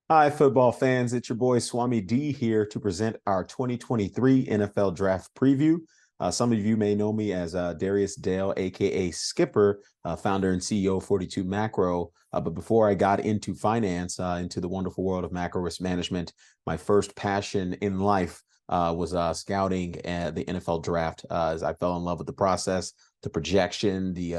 Hi, football fans. It's your boy Swami D here to present our 2023 NFL Draft Preview. Some of you may know me as Darius Dale, aka Skipper, founder and CEO of 42 Macro. But before I got into finance, into the wonderful world of macro risk management, my first passion in life was scouting the NFL draft. As I fell in love with the process, the projection, the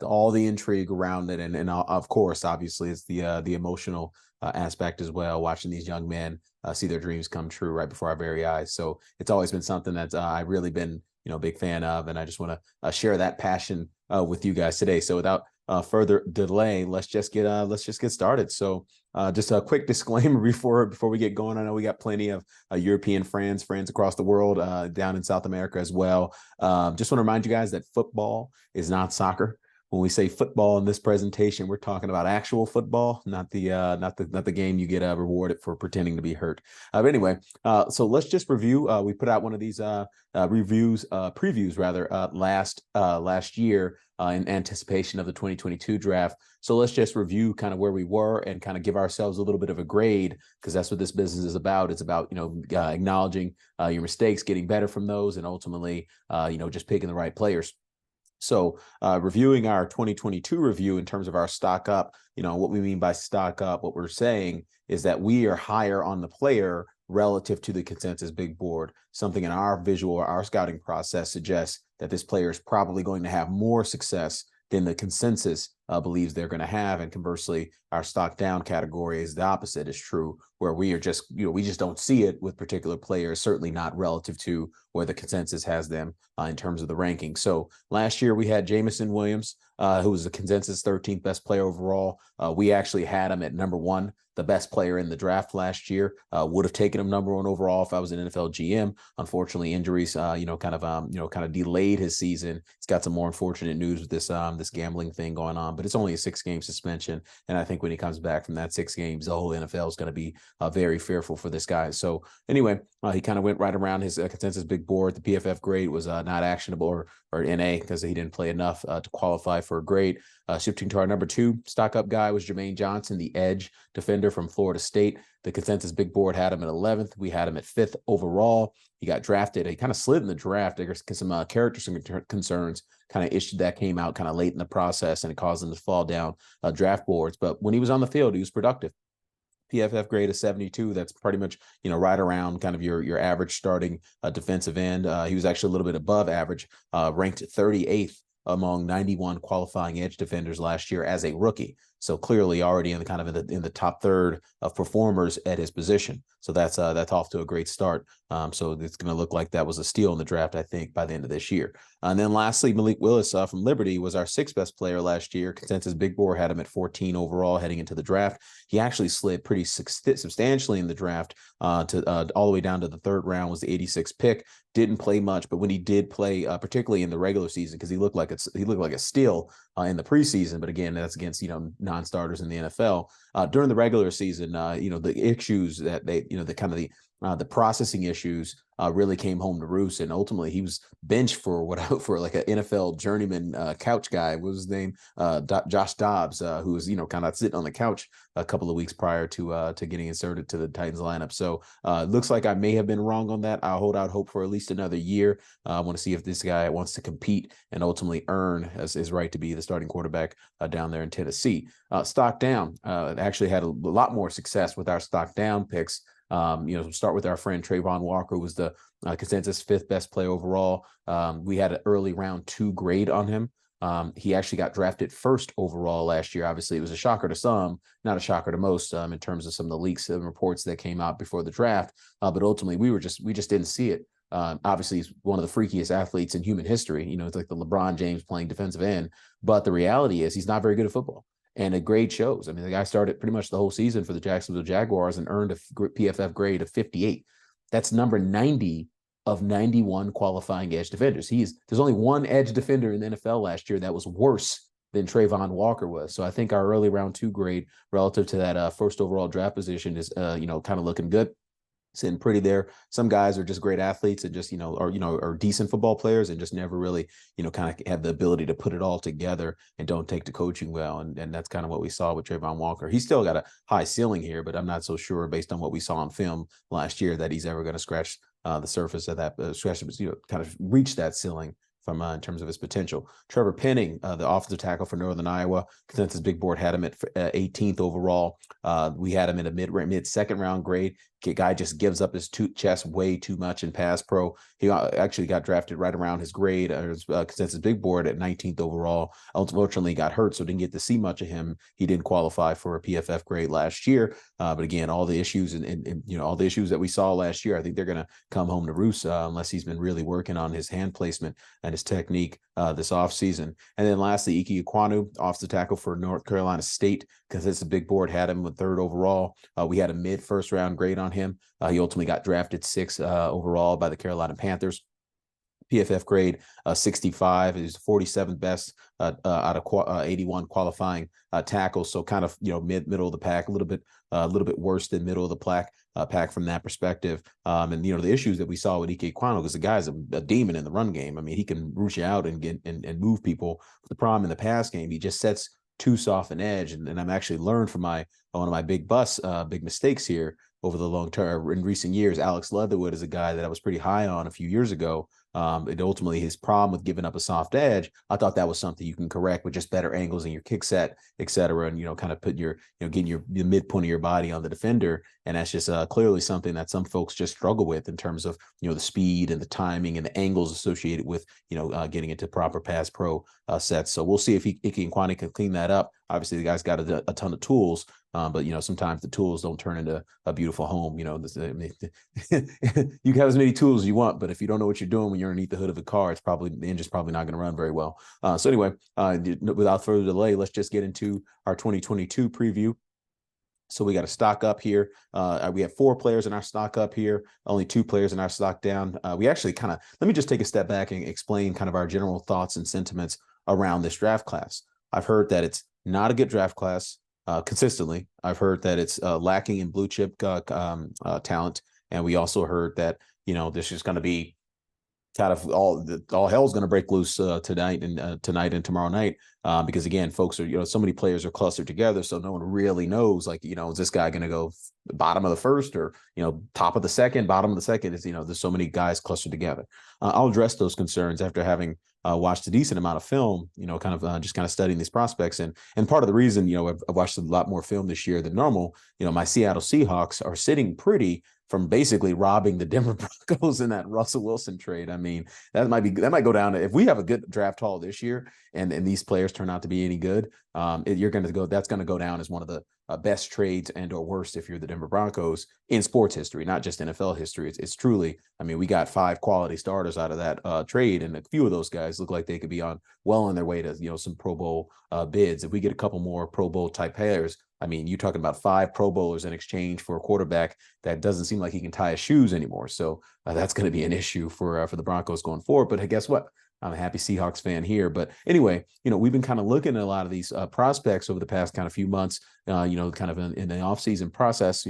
all the intrigue around it, and of course, obviously, it's the emotional aspect as well, watching these young men see their dreams come true right before our very eyes. So it's always been something that I've really been, a big fan of, and I just want to share that passion with you guys today. So without further delay, let's just get started. So just a quick disclaimer before we get going. I know we got plenty of European friends across the world, down in South America as well. Just want to remind you guys that football is not soccer. When we say football in this presentation, we're talking about actual football, not the game you get rewarded for pretending to be hurt. But anyway, so let's just review. We put out one of these previews rather, last year in anticipation of the 2022 draft. So let's just review kind of where we were and kind of give ourselves a little bit of a grade, because that's what this business is about. It's about acknowledging your mistakes, getting better from those, and ultimately just picking the right players. So reviewing our 2022 review in terms of our stock up, what we mean by stock up, what we're saying is that we are higher on the player relative to the consensus big board. Something in our visual, our scouting process suggests that this player is probably going to have more success than the consensus believes they're going to have. And conversely, our stock down category is the opposite is true, where we are just, we just don't see it with particular players, certainly not relative to where the consensus has them in terms of the ranking. So last year we had Jamison Williams, who was the consensus 13th best player overall. We actually had him at number one, the best player in the draft last year. Would have taken him number one overall if I was an NFL GM. Unfortunately, injuries, kind of delayed his season. He's got some more unfortunate news with this gambling thing going on, but it's only a 6-game suspension. And I think when he comes back from that 6 games, the whole NFL is going to be very fearful for this guy. So anyway, he kind of went right around his consensus big board. The PFF grade was not actionable, or NA, because he didn't play enough to qualify for a grade. Shifting to our number 2 stock up guy was Jermaine Johnson, the edge defender from Florida State. The consensus big board had him at 11th. We had him at 5th overall. He got drafted. He kind of slid in the draft. There's some character concerns kind of issue that came out kind of late in the process, and it caused him to fall down draft boards. But when he was on the field, he was productive. PFF grade of 72. That's pretty much, right around kind of your average starting defensive end. He was actually a little bit above average, ranked 38th among 91 qualifying edge defenders last year as a rookie. So clearly already in the top third of performers at his position. So that's off to a great start. So it's going to look like that was a steal in the draft, I think, by the end of this year. And then lastly, Malik Willis from Liberty was our 6th best player last year. Consensus big board had him at 14 overall heading into the draft. He actually slid pretty substantially in the draft to all the way down to the 3rd round, was the 86th pick. Didn't play much, but when he did play, particularly in the regular season, because he looked like a steal in the preseason. But again, that's against non-starters in the NFL. During the regular season, the issues that the processing issues really came home to roost, and ultimately he was benched for like an NFL journeyman couch guy. What was his name? Josh Dobbs, who was kind of sitting on the couch a couple of weeks prior to getting inserted to the Titans lineup. So looks like I may have been wrong on that. I'll hold out hope for at least another year. I want to see if this guy wants to compete and ultimately earn his right to be the starting quarterback down there in Tennessee. Stock down actually had a lot more success with our stock down picks. Start with our friend Trayvon Walker, who was the consensus 5th best player overall. We had an early round 2 grade on him. He actually got drafted 1st overall last year. Obviously, it was a shocker to some, not a shocker to most, in terms of some of the leaks and reports that came out before the draft. But ultimately, we just didn't see it. Obviously, he's one of the freakiest athletes in human history. It's like the LeBron James playing defensive end. But the reality is he's not very good at football. And the grade shows. I mean, the guy started pretty much the whole season for the Jacksonville Jaguars and earned a PFF grade of 58. That's number 90 of 91 qualifying edge defenders. There's only one edge defender in the NFL last year that was worse than Trayvon Walker was. So I think our early round 2 grade relative to that 1st overall draft position is, kind of looking good. sitting pretty there. Some guys are just great athletes and just, are decent football players and just never really, kind of have the ability to put it all together and don't take to coaching well. And that's kind of what we saw with Trayvon Walker. He's still got a high ceiling here, but I'm not so sure based on what we saw on film last year that he's ever going to scratch the surface of that, kind of reach that ceiling from in terms of his potential. Trevor Penning, the offensive tackle for Northern Iowa, consensus big board had him at 18th overall. We had him in a mid second round grade. Guy just gives up his chest way too much in pass pro. He actually got drafted right around his grade, his consensus big board at 19th overall. Unfortunately, got hurt, so didn't get to see much of him. He didn't qualify for a PFF grade last year. But again, all the issues and all the issues that we saw last year, I think they're going to come home to roost unless he's been really working on his hand placement and his technique this offseason. And then lastly, Ike Ekwonu, offensive tackle for North Carolina State, because it's a big board, had him with 3rd overall. We had a mid first round grade on him. He ultimately got drafted 6th overall by the Carolina Panthers. PFF grade 65. He's 47th best out of 81 qualifying tackles. So kind of middle of the pack, a little bit worse than middle of the pack from that perspective. And the issues that we saw with Ike Ekwonu, because the guy's a demon in the run game. I mean, he can root you out and get and move people. The problem in the pass game, he just sets too soft an edge. And I'm actually learned from one of my big mistakes here over the long term in recent years. Alex Leatherwood is a guy that I was pretty high on a few years ago. And ultimately his problem with giving up a soft edge, I thought that was something you can correct with just better angles in your kick set, et cetera. And, kind of put getting your midpoint of your body on the defender. And that's just clearly something that some folks just struggle with in terms of, the speed and the timing and the angles associated with, getting into proper pass pro sets. So we'll see if Ike Ekwonu can clean that up. Obviously the guy's got a ton of tools. But sometimes the tools don't turn into a beautiful home. You can have as many tools as you want, but if you don't know what you're doing when you're underneath the hood of a car, the engine's probably not going to run very well. So anyway, without further delay, let's just get into our 2022 preview. So we got a stock up here. We have 4 players in our stock up here, only 2 players in our stock down. We actually let me just take a step back and explain kind of our general thoughts and sentiments around this draft class. I've heard that it's not a good draft class. Consistently, I've heard that it's lacking in blue chip talent, and we also heard that this is going to be kind of all hell's going to break loose tonight and tomorrow night because again, folks are so many players are clustered together, so no one really knows is this guy going to go bottom of the first or top of the second, bottom of the second? Is there's so many guys clustered together. I'll address those concerns after having watched a decent amount of film, just studying these prospects. And part of the reason, I've watched a lot more film this year than normal, my Seattle Seahawks are sitting pretty from basically robbing the Denver Broncos in that Russell Wilson trade. I mean, that might go down to, if we have a good draft haul this year and these players turn out to be any good, that's going to go down as one of the best trades and or worst if you're the Denver Broncos in sports history, not just NFL history. It's truly, I mean, we got 5 quality starters out of that trade, and a few of those guys look like they could be well on their way to some Pro Bowl bids. If we get a couple more Pro Bowl type players, I mean, you're talking about 5 Pro Bowlers in exchange for a quarterback that doesn't seem like he can tie his shoes anymore. So that's going to be an issue for the Broncos going forward. But hey, guess what? I'm a happy Seahawks fan here. But anyway, we've been kind of looking at a lot of these prospects over the past kind of few months, kind of in the offseason process,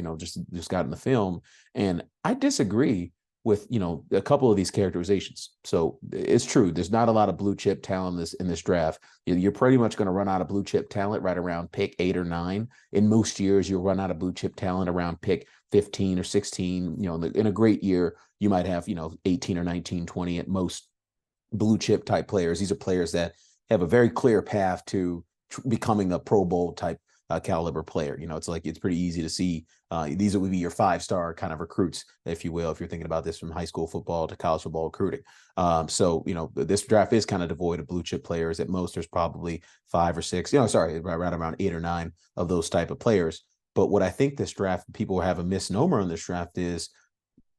just got in the film. And I disagree with, a couple of these characterizations. So it's true. There's not a lot of blue chip talent in this draft. You're pretty much going to run out of blue chip talent right around pick 8 or 9. In most years, you'll run out of blue chip talent around pick 15 or 16. In a great year, you might have, 18 or 19, 20 at most blue chip type players. These are players that have a very clear path to becoming a Pro Bowl type caliber player. It's pretty easy to see. These would be your 5-star kind of recruits, if you will, if you're thinking about this from high school football to college football recruiting. So this draft is kind of devoid of blue chip players. At most, there's probably 5 or 6, right around 8 or 9 of those type of players. But what I think this draft, people have a misnomer on this draft, is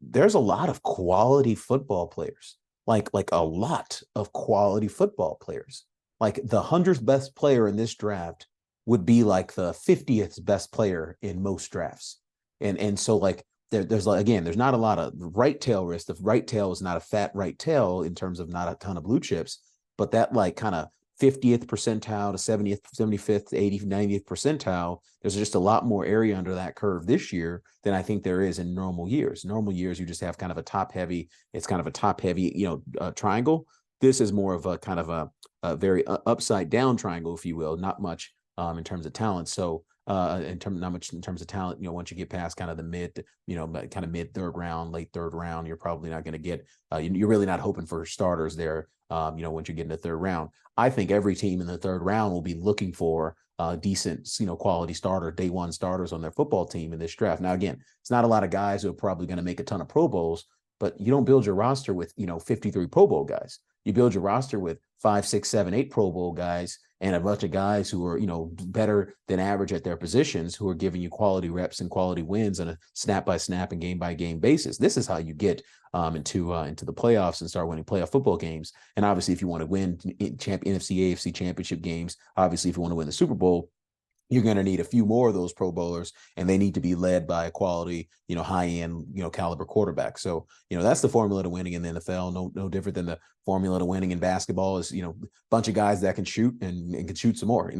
there's a lot of quality football players, like a lot of quality football players. Like the 100th best player in this draft would be like the 50th best player in most drafts. And so there's not a lot of right tail risk. The right tail is not a fat right tail in terms of not a ton of blue chips, but that kind of 50th percentile to 70th, 75th, 80th, 90th percentile. There's just a lot more area under that curve this year than I think there is in normal years. Normal years, you just have kind of a top heavy, it's kind of a top heavy, triangle. This is more of a kind of a very upside down triangle, if you will, not much in terms of talent. So not much in terms of talent, once you get past kind of the mid, kind of mid third round, late third round, you're probably not going to get, you're really not hoping for starters there. Once you get in the third round, I think every team in the third round will be looking for decent, quality starter, day one starters on their football team in this draft. Now, again, it's not a lot of guys who are probably going to make a ton of Pro Bowls, but you don't build your roster with, 53 Pro Bowl guys. You build your roster with 5, 6, 7, 8 Pro Bowl guys and a bunch of guys who are, better than average at their positions, who are giving you quality reps and quality wins on a snap by snap and game by game basis. This is how you get into the playoffs and start winning playoff football games. And obviously, if you want to win NFC, AFC championship games, obviously, if you want to win the Super Bowl, you're going to need a few more of those Pro Bowlers, and they need to be led by a quality, high-end, caliber quarterback. So, that's the formula to winning in the NFL. No different than the formula to winning in basketball is, a bunch of guys that can shoot and can shoot some more.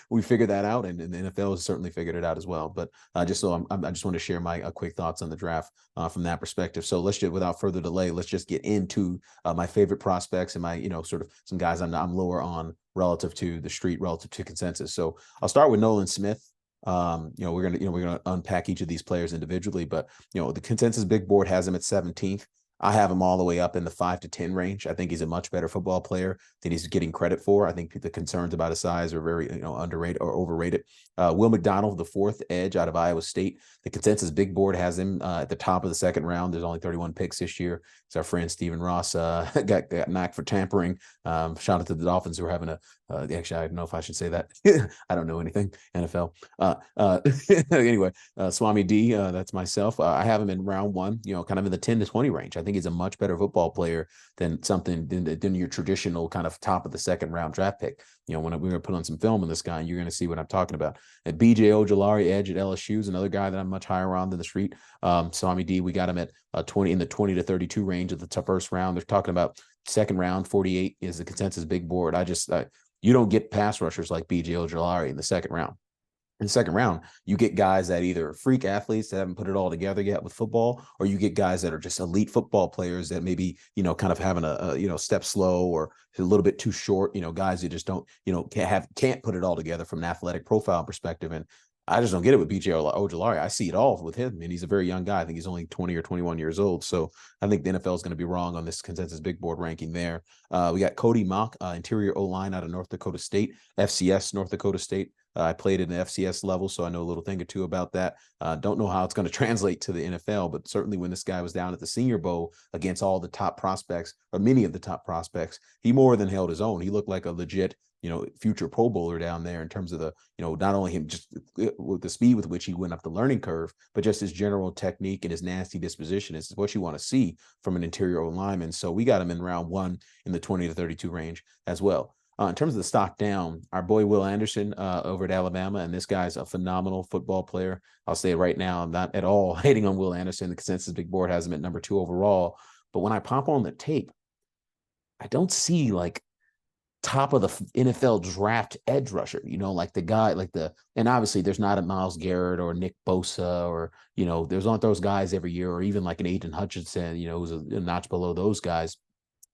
We figured that out, and the NFL has certainly figured it out as well. But I just want to share my quick thoughts on the draft from that perspective. So let's just, without further delay, let's just get into my favorite prospects and my, sort of some guys I'm lower on relative to the street, relative to consensus. So I'll start with Nolan Smith. We're gonna unpack each of these players individually, but the consensus big board has him at 17th. I have him all the way up in the 5 to 10 range. I think he's a much better football player than he's getting credit for. I think the concerns about his size are very, underrated or overrated. Will McDonald, the fourth edge out of Iowa State. The consensus big board has him at the top of the second round. There's only 31 picks this year. It's our friend Stephen Ross got knocked for tampering. Shout out to the Dolphins who are having actually, I don't know if I should say that. I don't know anything NFL. Anyway, Swami D, that's myself. I have him in round one, kind of in the 10 to 20 range. I think he's a much better football player than your traditional kind of top of the second round draft pick. When we're going to put on some film on this guy, you're going to see what I'm talking about. And BJ Ojulari, edge at LSU, is another guy that I'm much higher on than the street. Swami D, we got him at 20 in the 20 to 32 range of the first round. They're talking about second round, 48 is the consensus big board. You don't get pass rushers like BJ Ojulari in the second round. In the second round, you get guys that either freak athletes that haven't put it all together yet with football, or you get guys that are just elite football players that maybe, kind of having a step slow or a little bit too short, guys who just don't, can't put it all together from an athletic profile perspective. And I just don't get it with BJ Ojulari. I see it all with him, and he's a very young guy. I think he's only 20 or 21 years old. So I think the NFL is going to be wrong on this consensus big board ranking there. We got Cody Mock, interior O-line out of North Dakota State, FCS North Dakota State. I played at an FCS level, so I know a little thing or two about that. Don't know how it's going to translate to the NFL, but certainly when this guy was down at the Senior Bowl against all the top prospects, or many of the top prospects, he more than held his own. He looked like a legit, future Pro Bowler down there in terms of the, not only him just with the speed with which he went up the learning curve, but just his general technique and his nasty disposition is what you want to see from an interior lineman. So we got him in round one in the 20 to 32 range as well. In terms of the stock down, our boy Will Anderson over at Alabama, and this guy's a phenomenal football player. I'll say it right now, I'm not at all hating on Will Anderson. The consensus big board has him at number 2 overall. But when I pop on the tape, I don't see like top of the NFL draft edge rusher, like the guy, and obviously there's not a Myles Garrett or Nick Bosa or, there's not those guys every year, or even like an Aiden Hutchinson, who's a notch below those guys.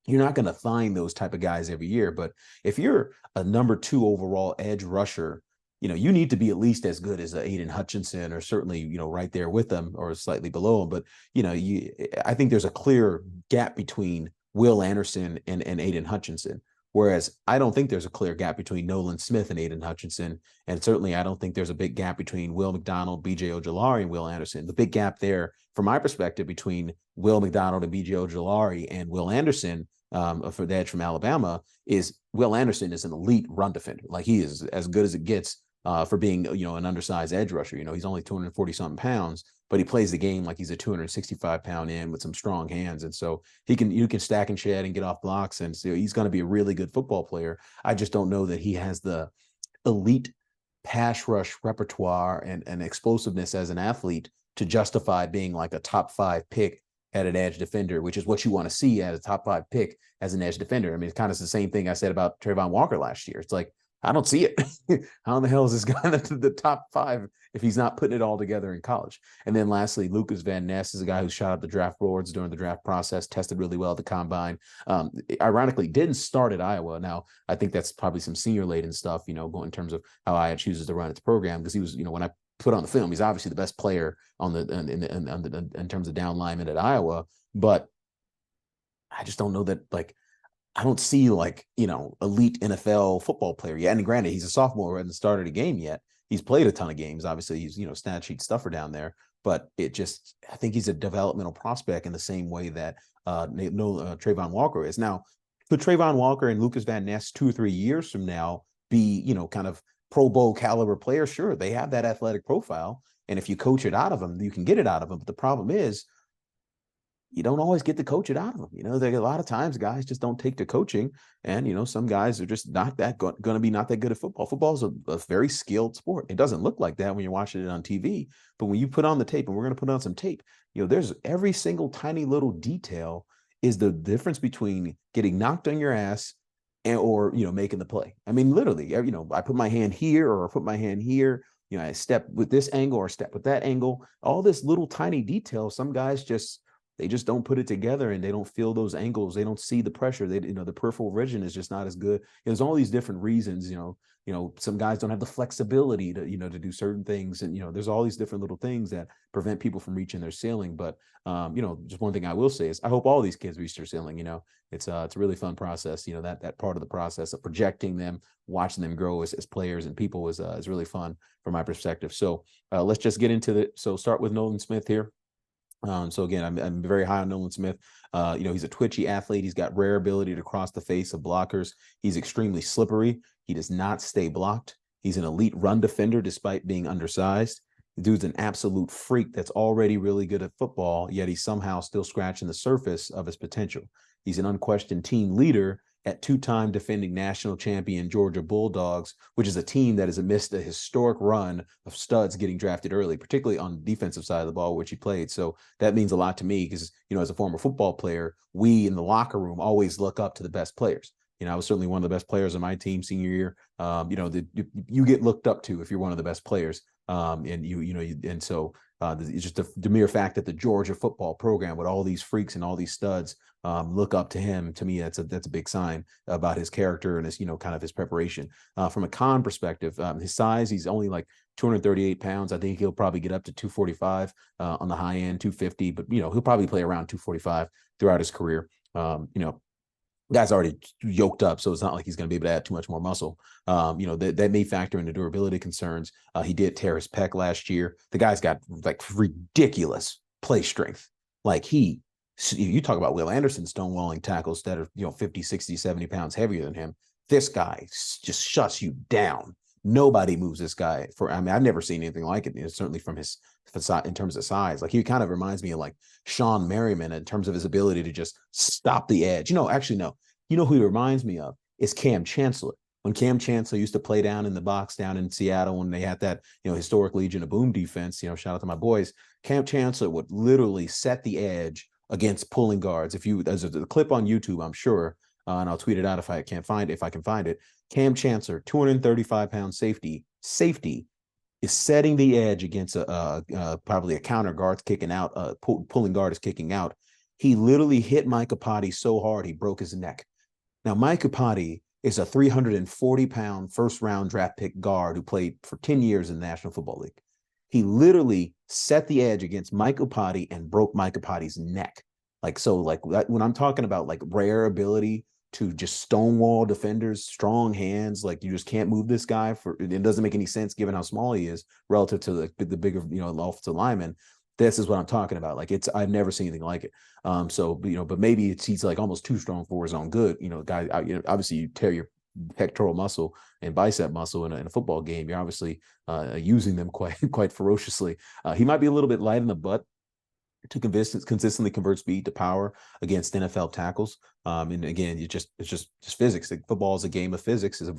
You're not going to find those type of guys every year. But if you're a number 2 overall edge rusher, you need to be at least as good as Aiden Hutchinson, or certainly, right there with them or slightly below him. But, I think there's a clear gap between Will Anderson and Aiden Hutchinson. Whereas I don't think there's a clear gap between Nolan Smith and Aiden Hutchinson. And certainly I don't think there's a big gap between Will McDonald, BJ Ojulari, and Will Anderson. The big gap there, from my perspective, between Will McDonald and BJ Ojulari and Will Anderson, for the edge from Alabama, is Will Anderson is an elite run defender. Like, he is as good as it gets for being, an undersized edge rusher. He's only 240-something pounds, but he plays the game like he's a 265-pound end with some strong hands. And so you can stack and shed and get off blocks. And so he's going to be a really good football player. I just don't know that he has the elite pass rush repertoire and explosiveness as an athlete to justify being like a top 5 pick at an edge defender, which is what you want to see at a top 5 pick as an edge defender. I mean, it's kind of the same thing I said about Trayvon Walker last year. It's like, I don't see it. How in the hell is this guy into the top 5 if he's not putting it all together in college? And then lastly, Lucas Van Ness is a guy who shot up the draft boards during the draft process, tested really well at the combine. Ironically, didn't start at Iowa. Now, I think that's probably some senior laden stuff, going in terms of how Iowa chooses to run its program, because he was, when I put on the film, he's obviously the best player on in terms of down lineman at Iowa, but I just don't know that, like, I don't see elite NFL football player yet. And granted, he's a sophomore, hasn't started a game yet. He's played a ton of games. Obviously, he's stat sheet stuffer down there. But I think he's a developmental prospect in the same way that Trayvon Walker is. Now, could Trayvon Walker and Lucas Van Ness 2 or 3 years from now be kind of Pro Bowl caliber players? Sure, they have that athletic profile, and if you coach it out of them, you can get it out of them. But the problem is, you don't always get to coach it out of them. There a lot of times guys just don't take to coaching, and some guys are just not that going to be not that good at football. Football is a very skilled sport. It doesn't look like that when you're watching it on TV, but when you put on the tape, and we're going to put on some tape, there's every single tiny little detail is the difference between getting knocked on your ass or making the play. I mean, literally, I put my hand here or I put my hand here. I step with this angle or step with that angle. All this little tiny detail. Some guys just don't put it together, and they don't feel those angles. They don't see the pressure. The peripheral vision is just not as good. There's all these different reasons. Some guys don't have the flexibility to to do certain things, and there's all these different little things that prevent people from reaching their ceiling. But just one thing I will say is I hope all these kids reach their ceiling. It's a really fun process. That part of the process of projecting them, watching them grow as players and people is really fun from my perspective. So let's just get into it. So start with Nolan Smith here. So again, I'm very high on Nolan Smith. He's a twitchy athlete. He's got rare ability to cross the face of blockers. He's extremely slippery. He does not stay blocked. He's an elite run defender despite being undersized. The dude's an absolute freak that's already really good at football, yet he's somehow still scratching the surface of his potential. He's an unquestioned team leader at 2-time defending national champion Georgia Bulldogs, which is a team that has amidst a historic run of studs getting drafted early, particularly on the defensive side of the ball, which he played. So that means a lot to me because, as a former football player, we in the locker room always look up to the best players. I was certainly one of the best players on my team senior year. You get looked up to if you're one of the best players. It's just the mere fact that the Georgia football program with all these freaks and all these studs look up to him. To me, that's a big sign about his character and his, kind of his preparation. From a con perspective, his size, he's only like 238 pounds. I think he'll probably get up to 245 on the high end, 250, but he'll probably play around 245 throughout his career. Guy's already yoked up, so it's not like he's going to be able to add too much more muscle. That may factor into durability concerns. He did tear his pec last year. The guy's got like ridiculous play strength. Like you talk about Will Anderson stonewalling tackles that are 50, 60, 70 pounds heavier than him. This guy just shuts you down. Nobody moves this guy I've never seen anything like it. Certainly from his in terms of size. Like he kind of reminds me of like Sean Merriman in terms of his ability to just stop the edge. Actually, no. Who he reminds me of is Cam Chancellor. When Cam Chancellor used to play down in the box down in Seattle when they had that, historic Legion of Boom defense, shout out to my boys, Cam Chancellor would literally set the edge against pulling guards. There's a clip on YouTube, I'm sure, and I'll tweet it out if I can find it. Cam Chancellor, 235-pound safety is setting the edge against probably a counter guard's kicking out, pulling guard is kicking out. He literally hit Mike Apati so hard he broke his neck. Now, Mike Apati is a 340-pound first-round draft pick guard who played for 10 years in the National Football League. He literally set the edge against Mike Apati and broke Mike Apati's neck. When I'm talking about like rare ability to just stonewall defenders, strong hands, like you just can't move this guy it doesn't make any sense given how small he is relative to the bigger, offensive lineman. This is what I'm talking about. Like I've never seen anything like it. But maybe he's like almost too strong for his own good. Guy, obviously you tear your pectoral muscle and bicep muscle in a football game. You're obviously using them quite ferociously. He might be a little bit light in the butt to consistently convert speed to power against NFL tackles. And again, it's just physics. Like football is a game of physics. Is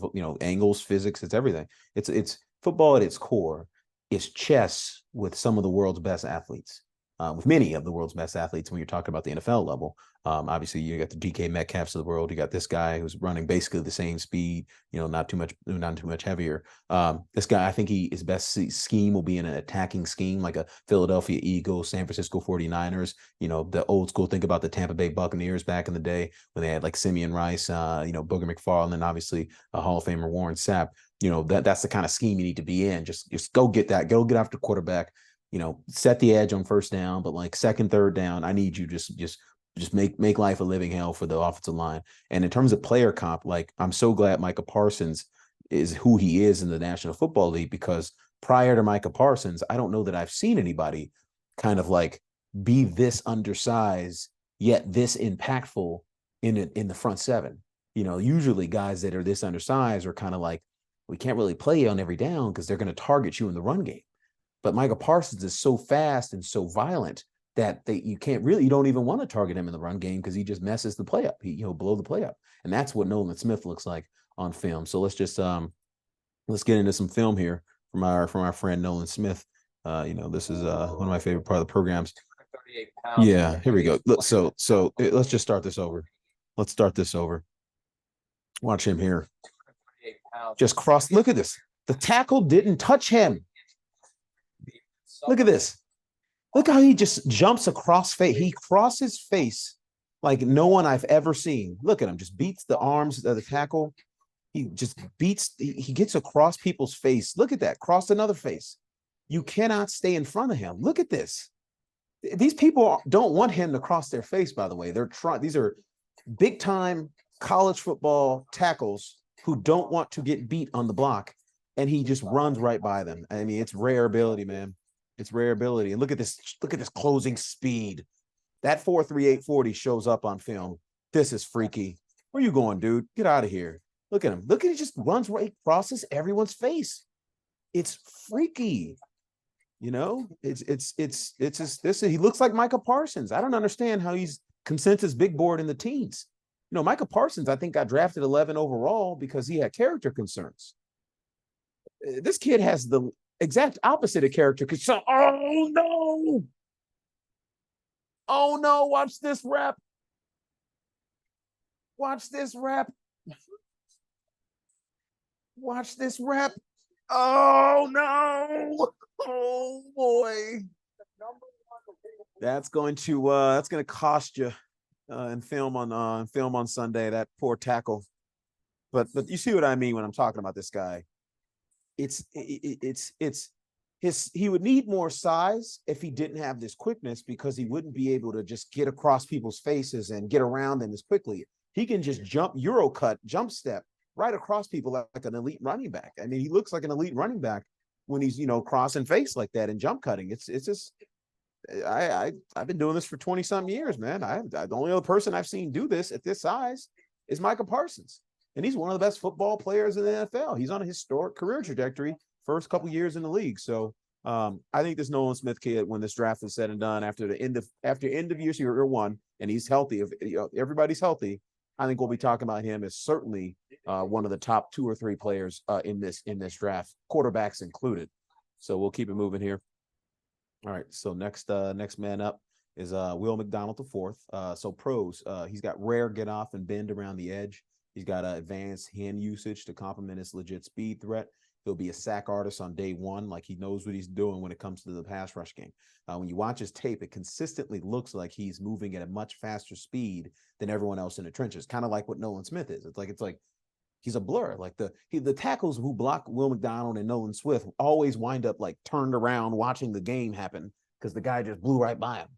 angles, physics. It's everything. It's football at its core. It's chess with some of the world's best athletes. with many of the world's best athletes when you're talking about the NFL level. Obviously, you got the DK Metcalfs of the world. You got this guy who's running basically the same speed, not too much heavier. This guy, I think his best scheme will be in an attacking scheme, like a Philadelphia Eagles, San Francisco 49ers, the old school. Think about the Tampa Bay Buccaneers back in the day when they had like Simeon Rice, Booger McFarland, and obviously a Hall of Famer Warren Sapp. That's the kind of scheme you need to be in. Just go get that. Go get after quarterback. Set the edge on first down, but like second, third down, I need you just make life a living hell for the offensive line. And in terms of player comp, like I'm so glad Micah Parsons is who he is in the National Football League, because prior to Micah Parsons, I don't know that I've seen anybody kind of like be this undersized yet this impactful in the front seven. Usually guys that are this undersized are kind of like, we can't really play on every down because they're going to target you in the run game. But Micah Parsons is so fast and so violent that you don't even want to target him in the run game because he just messes the play up. He'll blow the play up. And that's what Nolan Smith looks like on film. So let's just let's get into some film here from our friend Nolan Smith. This is one of my favorite part of the programs. Yeah, here we go. Look, so let's just start this over. Let's start this over. Watch him here. Just cross. Look at this. The tackle didn't touch him. Look at this. Look how he just jumps across face. He crosses face like no one I've ever seen. Look at him. Just beats the arms of the tackle. He just he gets across people's face. Look at that. Crossed another face. You cannot stay in front of him. Look at this. These people don't want him to cross their face, by the way. These are big time college football tackles who don't want to get beat on the block. And he just runs right by them. I mean, it's rare ability, man. It's rare ability. And look at this closing speed. That 4.3840 shows up on film. This is freaky. Where you going, dude? Get out of here. Look at him. Look at he just runs right, crosses everyone's face. It's freaky. It's just this. He looks like Micah Parsons. I don't understand how he's consensus big board in the teens. Micah Parsons, I think, got drafted 11 overall because he had character concerns. This kid has the exact opposite of character. Oh no! Oh no! Watch this rep. Watch this rep. Watch this rep. Oh no! Oh boy! That's going to cost you in film on Sunday. That poor tackle. But you see what I mean when I'm talking about this guy. He would need more size if he didn't have this quickness, because he wouldn't be able to just get across people's faces and get around them as quickly. He can just jump step right across people like an elite running back. I mean, he looks like an elite running back when he's crossing face like that and jump cutting. It's just I've been doing this for 20-something years, man. The only other person I've seen do this at this size is Micah Parsons. And he's one of the best football players in the NFL. He's on a historic career trajectory, first couple years in the league. So I think this Nolan Smith kid, when this draft is said and done, after end of year one, and he's healthy, if everybody's healthy, I think we'll be talking about him as certainly one of the top 2 or 3 players in this draft, quarterbacks included. So we'll keep it moving here. All right. So next man up is Will McDonald IV. So pros, he's got rare get off and bend around the edge. He's got advanced hand usage to complement his legit speed threat. He'll be a sack artist on day one. Like, he knows what he's doing when it comes to the pass rush game. When you watch his tape, it consistently looks like he's moving at a much faster speed than everyone else in the trenches. Kind of like what Nolan Smith is. It's like he's a blur. Like the tackles who block Will McDonald and Nolan Smith always wind up like turned around watching the game happen because the guy just blew right by him.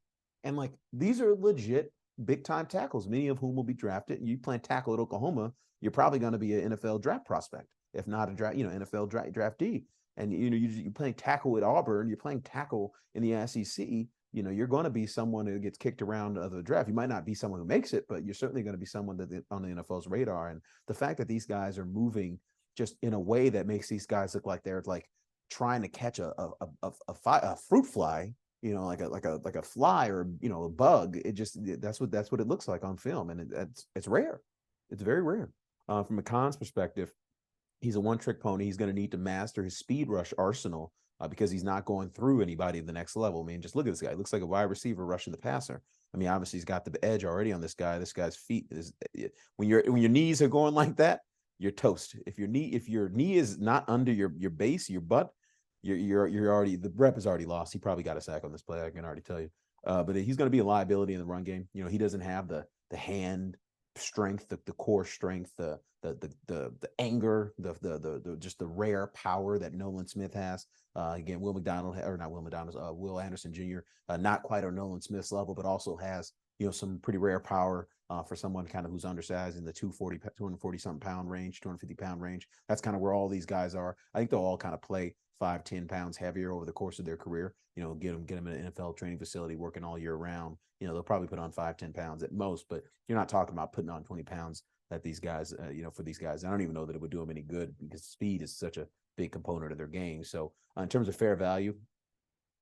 And like, these are legit big time tackles, many of whom will be drafted. You play tackle at Oklahoma, you're probably going to be an NFL draft prospect, if not a draft, NFL draftee. And you're playing tackle at Auburn, you're playing tackle in the SEC. You're going to be someone who gets kicked around of the draft. You might not be someone who makes it, but you're certainly going to be someone that on the NFL's radar. And the fact that these guys are moving just in a way that makes these guys look like they're like trying to catch a fruit fly, like a fly or a bug. That's what it looks like on film, and it's rare. It's very rare. From a cons perspective, he's a one-trick pony. He's going to need to master his speed rush arsenal because he's not going through anybody at the next level. I mean, just look at this guy. He looks like a wide receiver rushing the passer. I mean, obviously he's got the edge already on this guy. This guy's feet is when your knees are going like that, you're toast. If your knee is not under your base, your butt, you're already, the rep is already lost. He probably got a sack on this play. I can already tell you. But he's going to be a liability in the run game. You know, he doesn't have the hand strength, the core strength, the anger, the just the rare power that Nolan Smith has. Again, Will Anderson Jr. Not quite on Nolan Smith's level, but also has, you know, some pretty rare power for someone kind of who's undersized in the 240 something pound range, 250 pound range. That's kind of where all these guys are. I think they'll all kind of play 5-10 pounds heavier over the course of their career. You know, get them in an NFL training facility working all year round. You know, they'll probably put on 5-10 pounds at most, but you're not talking about putting on 20 pounds that these guys, you know, for these guys. I don't even know that it would do them any good because speed is such a big component of their game. So in terms of fair value,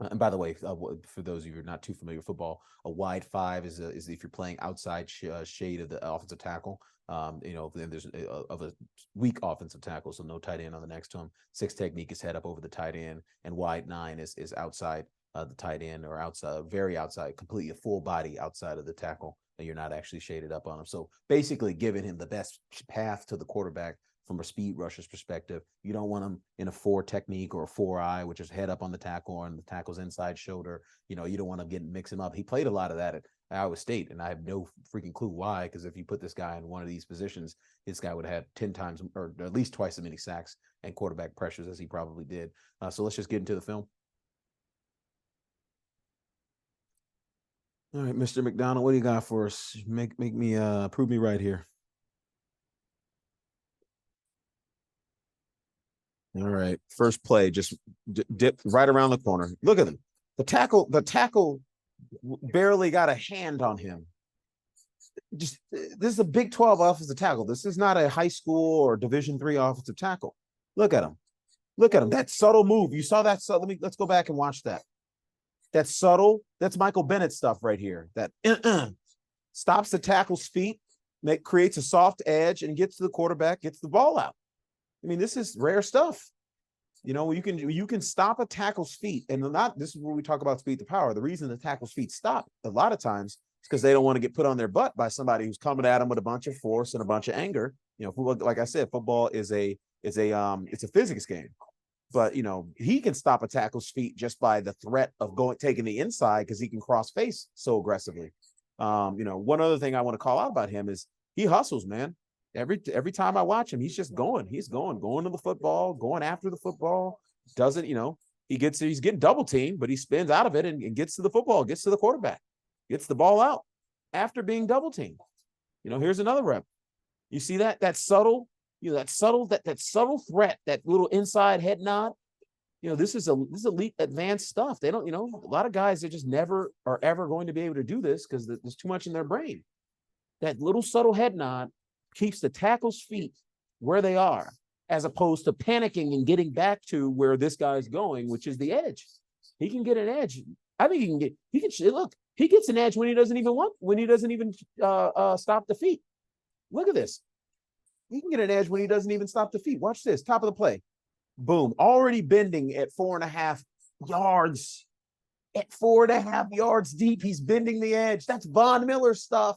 and by the way, for those of you who are not too familiar with football, a wide 5 is if you're playing outside shade of the offensive tackle. You know, then there's of a weak offensive tackle, so no tight end on the next to him. 6 technique is head up over the tight end, and wide 9 is outside the tight end, or outside, very outside, completely a full body outside of the tackle, and you're not actually shaded up on him. So basically giving him the best path to the quarterback from a speed rusher's perspective. You don't want him in a 4 technique or a 4-eye, which is head up on the tackle or on the tackle's inside shoulder. You know, you don't want to mix him up. He played a lot of that at Iowa State, and I have no freaking clue why, because if you put this guy in one of these positions, this guy would have had 10 times or at least twice as many sacks and quarterback pressures as he probably did. So let's just get into the film. All right, Mr. McDonald, what do you got for us? Make me prove me right here. All right, first play, just dip right around the corner. Look at him. The tackle barely got a hand on him. Just this is a Big 12 offensive tackle. This is not a high school or Division III offensive tackle. Look at him. Look at him. That subtle move. You saw that? So let's go back and watch that. That's subtle. That's Michael Bennett stuff right here. That stops the tackle's feet, creates a soft edge, and gets to the quarterback, gets the ball out. I mean, this is rare stuff. You know, you can stop a tackle's feet, and this is where we talk about speed to power. The reason the tackle's feet stop a lot of times is because they don't want to get put on their butt by somebody who's coming at them with a bunch of force and a bunch of anger. You know, football, like I said, football is it's a physics game. But, you know, he can stop a tackle's feet just by the threat of taking the inside, because he can cross face so aggressively. You know, one other thing I want to call out about him is he hustles, man. Every time I watch him, he's just going to the football, going after the football. Doesn't, you know, he's getting double teamed, but he spins out of it and gets to the football, gets to the quarterback, gets the ball out after being double teamed. You know, here's another rep. You see that subtle, you know, that subtle threat, that little inside head nod. You know, this is elite advanced stuff. They don't, you know, a lot of guys that just never are ever going to be able to do this because there's too much in their brain. That little subtle head nod keeps the tackle's feet where they are, as opposed to panicking and getting back to where this guy's going, which is the edge. He can get an edge. I think he gets an edge when he doesn't even stop the feet. Look at this. He can get an edge when he doesn't even stop the feet. Watch this. Top of the play. Boom. Already bending at 4.5 yards. At 4.5 yards deep, he's bending the edge. That's Von Miller stuff.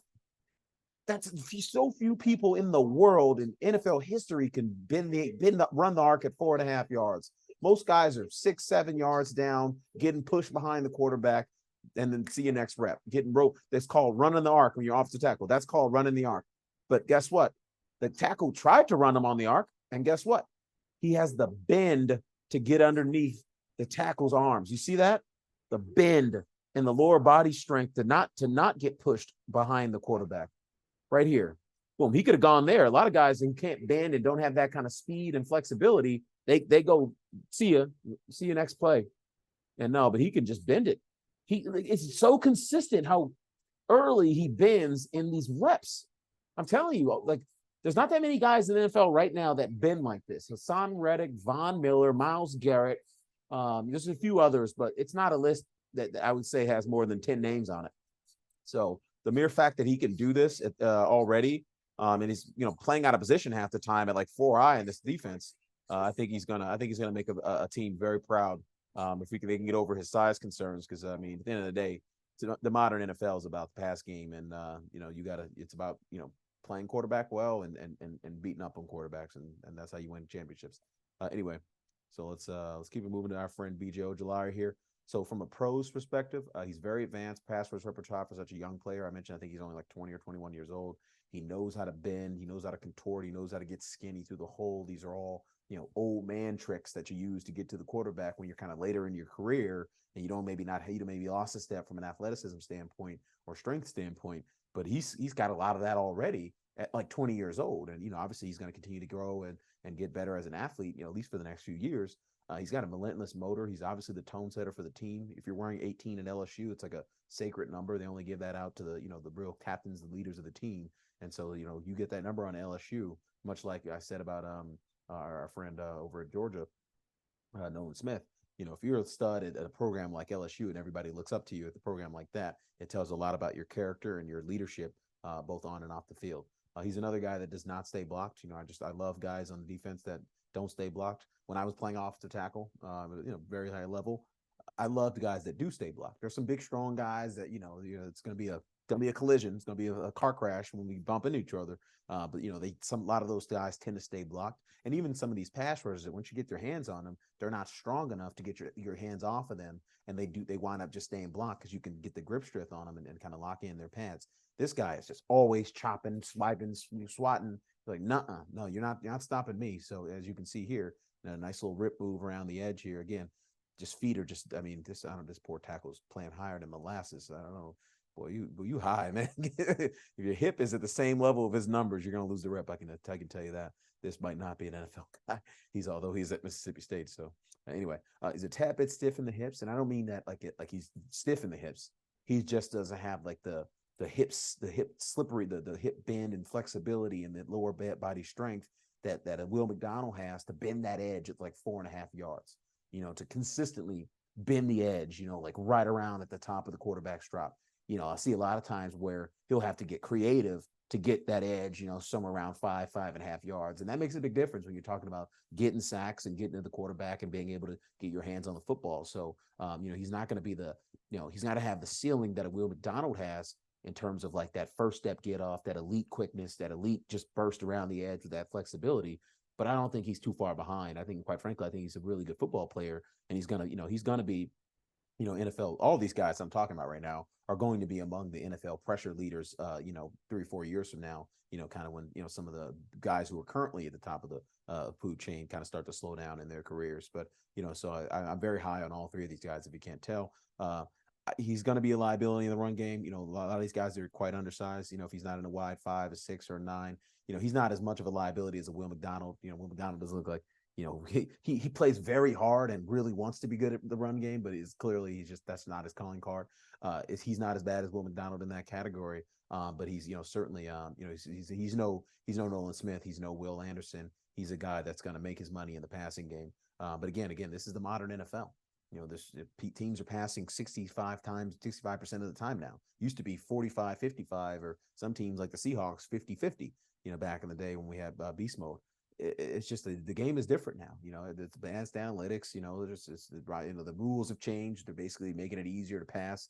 That's so few people in the world in NFL history can run the arc at 4.5 yards. Most guys are 6-7 yards down, getting pushed behind the quarterback, and then see you next rep. Getting rope. That's called running the arc when you're off the tackle. That's called running the arc. But guess what? The tackle tried to run him on the arc, and guess what? He has the bend to get underneath the tackle's arms. You see that? The bend and the lower body strength to not get pushed behind the quarterback. Right here. Boom. He could have gone there. A lot of guys who can't bend and don't have that kind of speed and flexibility, they go, see you next play. And no, but he can just bend it. It's so consistent how early he bends in these reps. I'm telling you, like, there's not that many guys in the NFL right now that bend like this. Hassan Reddick, Von Miller, Myles Garrett. There's a few others, but it's not a list that I would say has more than 10 names on it. So the mere fact that he can do this already, and he's, you know, playing out of position half the time at like 4-eye in this defense, I think he's gonna make a team very proud if they can get over his size concerns, because I mean, at the end of the day, the modern NFL is about the pass game, and it's about playing quarterback well and beating up on quarterbacks, and that's how you win championships. Anyway, so let's keep it moving to our friend BJ Ojulari here. So from a pros perspective, he's very advanced pass rush repertoire for such a young player. I mentioned I think he's only like 20 or 21 years old. He knows how to bend. He knows how to contort. He knows how to get skinny through the hole. These are all old man tricks that you use to get to the quarterback when you're kind of later in your career and you maybe lost a step from an athleticism standpoint or strength standpoint. But he's got a lot of that already at like 20 years old, and obviously he's going to continue to grow and get better as an athlete, at least for the next few years. He's got a relentless motor. He's obviously the tone setter for the team. If you're wearing 18 at LSU, it's like a sacred number. They only give that out to the real captains, the leaders of the team. And so you get that number on LSU, much like I said about our friend over at Georgia, Nolan Smith. If you're a stud at a program like LSU and everybody looks up to you at the program like that, it tells a lot about your character and your leadership, both on and off the field. He's another guy that does not stay blocked. I love guys on the defense that don't stay blocked. When I was playing offensive tackle, very high level, I loved guys that do stay blocked. There's some big, strong guys that it's going to be a collision. It's going to be a car crash when we bump into each other. But a lot of those guys tend to stay blocked. And even some of these pass rushers, that once you get your hands on them, they're not strong enough to get your hands off of them, and they wind up just staying blocked because you can get the grip strength on them and kind of lock in their pads. This guy is just always chopping, swiping, swatting. Like, nuh-uh, no, you're not stopping me. So as you can see here, a nice little rip move around the edge here. Again, just feet are just, I mean, this poor tackle's playing higher than molasses. I don't know. Boy, you high, man. If your hip is at the same level of his numbers, you're gonna lose the rep. I can tell you that. This might not be an NFL guy. Although he's at Mississippi State. So anyway, he's a tad bit stiff in the hips, and I don't mean that like he's stiff in the hips. He just doesn't have like the hip slippery, the hip bend and flexibility and the lower body strength that a Will McDonald has to bend that edge at like 4.5 yards. To consistently bend the edge. Like right around at the top of the quarterback's drop. I see a lot of times where he'll have to get creative to get that edge, somewhere around 5.5 yards. And that makes a big difference when you're talking about getting sacks and getting to the quarterback and being able to get your hands on the football. So, he's not going to be he's got to have the ceiling that a Will McDonald has in terms of like that first step get off, that elite quickness, that elite just burst around the edge with that flexibility. But I don't think he's too far behind. I think, quite frankly, he's a really good football player, and he's going to be, NFL, all these guys I'm talking about right now are going to be among the NFL pressure leaders, 3 or 4 years from now, kind of when, some of the guys who are currently at the top of the food chain kind of start to slow down in their careers. But, so I'm very high on all three of these guys, if you can't tell. He's going to be a liability in the run game. A lot of these guys are quite undersized. If he's not in a wide 5, a 6, or a 9, he's not as much of a liability as a Will McDonald. Will McDonald doesn't look like, he plays very hard and really wants to be good at the run game, but that's not his calling card. He's not as bad as Will McDonald in that category, but he's certainly he's no Nolan Smith, he's no Will Anderson. He's a guy that's going to make his money in the passing game. But again, this is the modern NFL. Teams are passing 65% of the time now. Used to be 45, 55, or some teams like the Seahawks 50-50. Back in the day when we had beast mode. It's just the game is different now. It's advanced analytics. The rules have changed. They're basically making it easier to pass.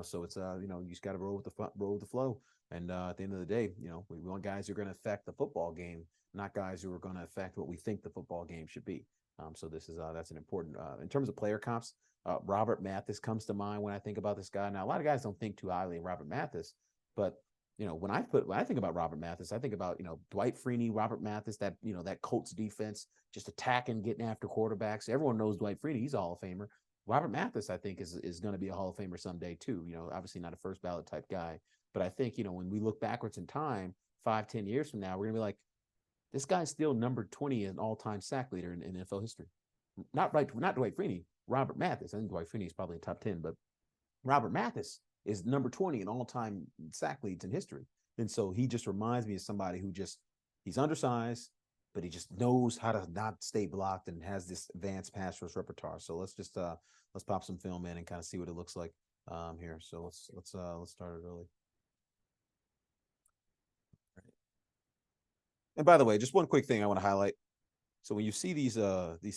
So it's you just got to roll with the flow. And at the end of the day, we want guys who are going to affect the football game, not guys who are going to affect what we think the football game should be. So that's an important in terms of player comps. Robert Mathis comes to mind when I think about this guy. Now, a lot of guys don't think too highly of Robert Mathis, but when I think about Robert Mathis, I think about, Dwight Freeney, Robert Mathis, that Colts defense, just attacking, getting after quarterbacks. Everyone knows Dwight Freeney. He's a Hall of Famer. Robert Mathis, I think, is going to be a Hall of Famer someday too. Obviously not a first ballot type guy, but I think, when we look backwards in time, 5-10 years from now, we're going to be like, this guy's still number 20 in all-time sack leader in NFL history. Not Dwight Freeney, Robert Mathis. I think Dwight Freeney is probably in top 10, but Robert Mathis is number 20 in all-time sack leads in history. And so he just reminds me of somebody who he's undersized, but he just knows how to not stay blocked and has this advanced pass rush repertoire. So let's pop some film in and kind of see what it looks like here. So let's start it early. And by the way, just one quick thing I want to highlight. So when you see these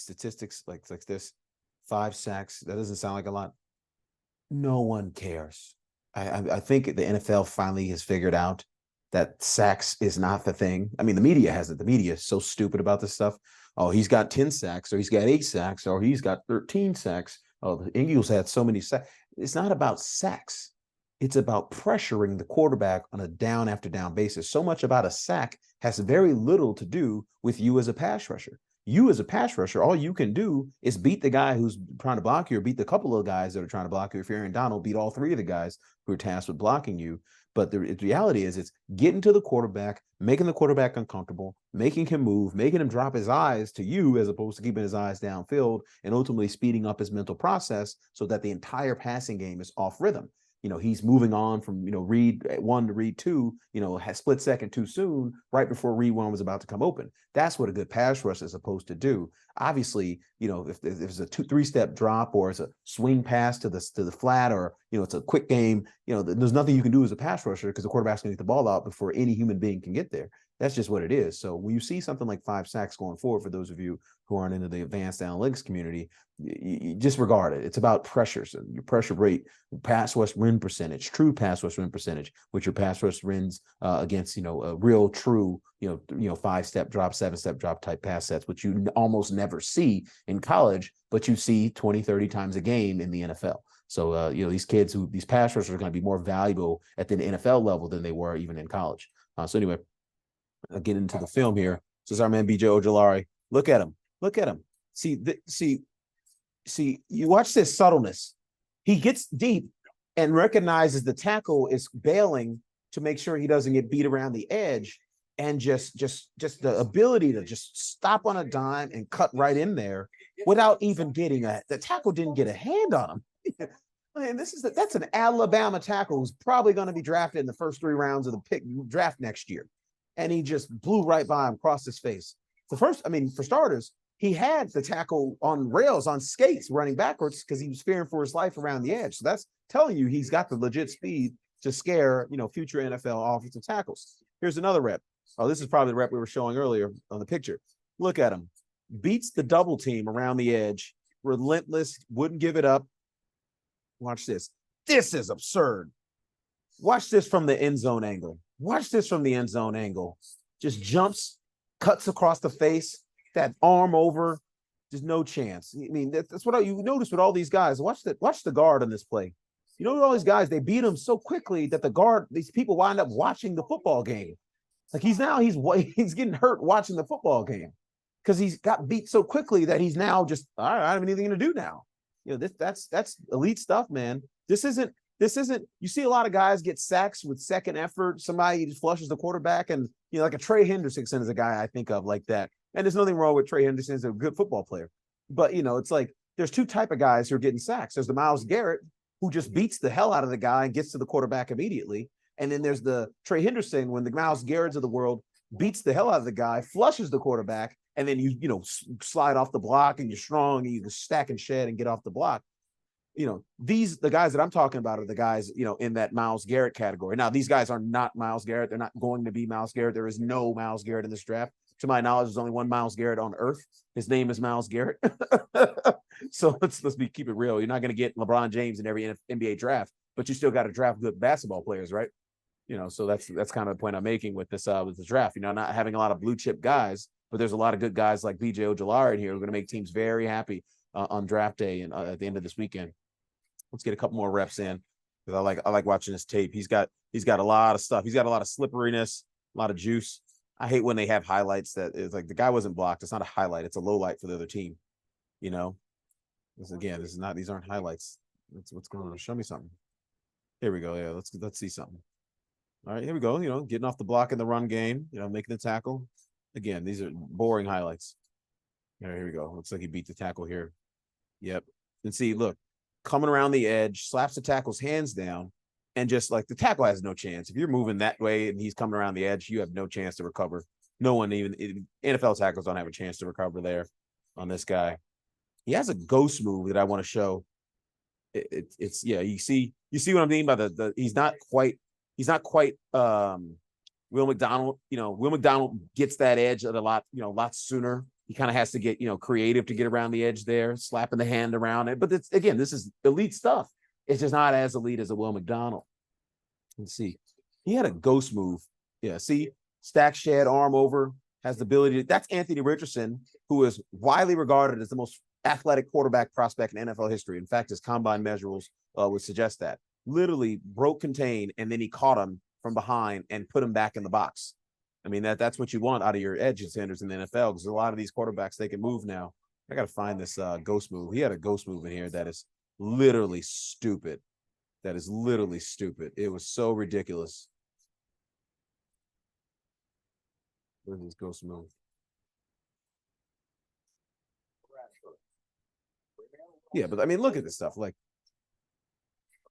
statistics like this, 5 sacks. That doesn't sound like a lot. No one cares. I think the NFL finally has figured out that sacks is not the thing. I mean, the media has it. The media is so stupid about this stuff. Oh, he's got 10 sacks, or he's got 8 sacks, or he's got 13 sacks. Oh, the Eagles had so many sacks. It's not about sacks. It's about pressuring the quarterback on a down after down basis. So much about a sack has very little to do with you as a pass rusher. You as a pass rusher, all you can do is beat the guy who's trying to block you, or beat the couple of guys that are trying to block you. If you're Aaron Donald, beat all 3 of the guys who are tasked with blocking you. But the reality is, it's getting to the quarterback, making the quarterback uncomfortable, making him move, making him drop his eyes to you as opposed to keeping his eyes downfield, and ultimately speeding up his mental process so that the entire passing game is off rhythm. He's moving on from, read 1 to read 2, has split second too soon, right before read 1 was about to come open. That's what a good pass rush is supposed to do. Obviously, if it's a 2-3 step drop, or it's a swing pass to the flat, or, it's a quick game, there's nothing you can do as a pass rusher because the quarterback's going to get the ball out before any human being can get there. That's just what it is. So when you see something like 5 sacks going forward, for those of you who aren't into the advanced analytics community, you disregard it. It's about pressures and your pressure rate, pass rush win percentage, true pass rush win percentage, which your pass rush wins against, a real true, 5-step drop, 7-step drop type pass sets, which you almost never see in college, but you see 20, 30 times a game in the NFL. So, these pass rushers are going to be more valuable at the NFL level than they were even in college. So anyway, I'll get into the film here. This is our man, BJ Ojulari. Look at him. Look at him. See, you watch this subtleness. He gets deep and recognizes the tackle is bailing to make sure he doesn't get beat around the edge, and just the ability to just stop on a dime and cut right in there without even getting the tackle didn't get a hand on him. Man, that's an Alabama tackle who's probably going to be drafted in the first 3 rounds of the draft next year. And he just blew right by him, across his face. For starters, he had the tackle on rails, on skates, running backwards because he was fearing for his life around the edge. So that's telling you he's got the legit speed to scare, future NFL offensive tackles. Here's another rep. Oh, this is probably the rep we were showing earlier on the picture. Look at him. Beats the double team around the edge. Relentless, wouldn't give it up. Watch this. This is absurd. Watch this from the end zone angle. Watch this from the end zone angle. Just jumps, cuts across the face, that arm over. There's no chance. I mean, that's what you notice with all these guys. Watch the guard on this play. All these guys, they beat him so quickly that these people wind up watching the football game. Like he's getting hurt watching the football game because he's got beat so quickly that he's now just, all right, I don't have anything to do now. That's elite stuff, man. This isn't, you see a lot of guys get sacks with second effort. Somebody just flushes the quarterback, and, like a Trey Henderson is a guy I think of like that. And there's nothing wrong with Trey Henderson. He's a good football player. But, it's like there's 2 type of guys who are getting sacks. There's the Myles Garrett, who just beats the hell out of the guy and gets to the quarterback immediately. And then there's the Trey Henderson, when the Myles Garretts of the world beats the hell out of the guy, flushes the quarterback, and then you slide off the block, and you're strong, and you can stack and shed and get off the block. The guys that I'm talking about are the guys, in that Myles Garrett category. Now, these guys are not Myles Garrett. They're not going to be Myles Garrett. There is no Myles Garrett in this draft. To my knowledge, there's only one Myles Garrett on earth. His name is Myles Garrett. So let's keep it real. You're not going to get LeBron James in every NBA draft, but you still got to draft good basketball players, right? So that's kind of the point I'm making with this draft. Not having a lot of blue chip guys, but there's a lot of good guys like BJ Ojulari in here who are going to make teams very happy on draft day and at the end of this weekend. Let's get a couple more reps in, because I like watching this tape. He's got a lot of stuff. He's got a lot of slipperiness, a lot of juice. I hate when they have highlights that is like the guy wasn't blocked. It's not a highlight. It's a low light for the other team. These aren't highlights. What's going on? Show me something. Here we go. Yeah, let's see something. All right, here we go. Getting off the block in the run game, making the tackle. Again, these are boring highlights. Here we go. Looks like he beat the tackle here. Yep. And see, look, coming around the edge, slaps the tackle's hands down, and just like the tackle has no chance. If you're moving that way and he's coming around the edge, you have no chance to recover. No one, even NFL tackles, don't have a chance to recover there on this guy. He has a ghost move that I want to show. It's you see what I mean by the he's not quite Will McDonald. Will McDonald gets that edge a lot sooner. He kind of has to get, creative to get around the edge there, slapping the hand around it. But again, this is elite stuff. It's just not as elite as a Will McDonald. Let's see. He had a ghost move. Yeah, see, stack shed, arm over, has the ability that's Anthony Richardson, who is widely regarded as the most athletic quarterback prospect in NFL history. In fact, his combine measurables would suggest that. Literally broke contain, and then he caught him from behind and put him back in the box. I mean, that's what you want out of your edge defenders in the NFL, because a lot of these quarterbacks, they can move now. I got to find this ghost move. He had a ghost move in here that is literally stupid. That is literally stupid. It was so ridiculous. Where's this ghost move? Yeah, but I mean, look at this stuff. Like,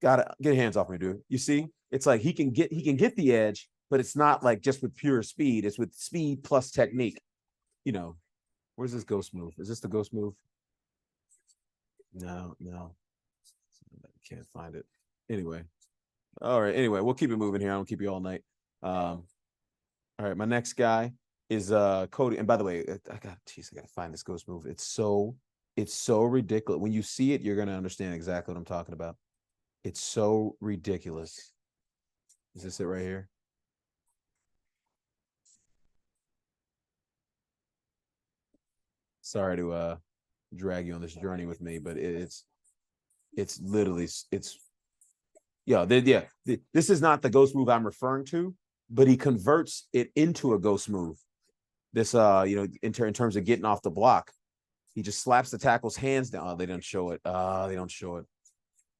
gotta get hands off me, dude. You see, it's like he can get the edge, but it's not like just with pure speed. It's with speed plus technique. Where's this ghost move? Is this the ghost move? No. I can't find it. Anyway. All right. Anyway, we'll keep it moving here. I don't keep you all night. All right. My next guy is Cody. And by the way, I gotta find this ghost move. It's so ridiculous. When you see it, you're gonna understand exactly what I'm talking about. It's so ridiculous. Is this it right here? Sorry to drag you on this journey with me, but it's literally this is not the ghost move I'm referring to, but he converts it into a ghost move. This in terms of getting off the block, he just slaps the tackle's hands down. Oh, they don't show it. They don't show it.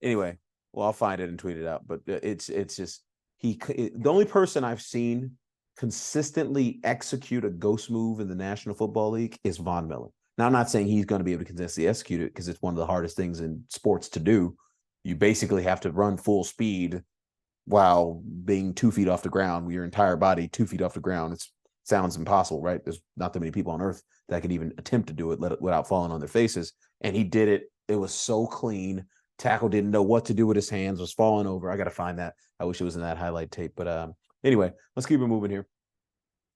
Anyway, well, I'll find it and tweet it out. But it's just the only person I've seen consistently execute a ghost move in the National Football League is Von Miller. Now, I'm not saying he's going to be able to consistently execute it, because it's one of the hardest things in sports to do. You basically have to run full speed while being 2 feet off the ground, with your entire body 2 feet off the ground. It sounds impossible, right? There's not that many people on earth that can even attempt to do it without falling on their faces. And he did it. It was so clean. Tackle didn't know what to do with his hands, was falling over. I got to find that. I wish it was in that highlight tape. But anyway, let's keep it moving here.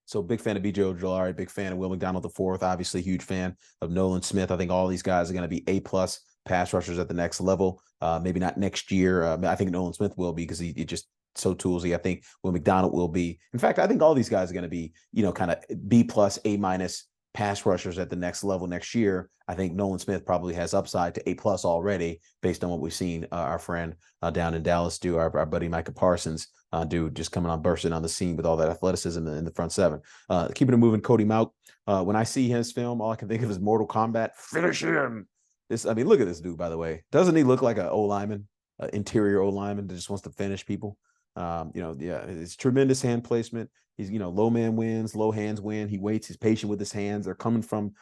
So big fan of B.J. Ojulari, big fan of Will McDonald IV, obviously huge fan of Nolan Smith. I think all these guys are going to be A+ pass rushers at the next level. Maybe not next year. I think Nolan Smith will be, because he just so toolsy. I think Will McDonald will be. In fact, I think all these guys are going to be, kind of B+, A- pass rushers at the next level next year. I think Nolan Smith probably has upside to A+ already, based on what we've seen our friend down in Dallas do, our buddy Micah Parsons do, just coming on, bursting on the scene with all that athleticism in the front seven. Keeping it moving, Cody Mauch. When I see his film, all I can think of is Mortal Kombat. Finish him. Look at this dude, by the way. Doesn't he look like an O-lineman, interior O-lineman that just wants to finish people? It's tremendous hand placement. He's, low man wins, low hands win. He waits. He's patient with his hands. They're coming from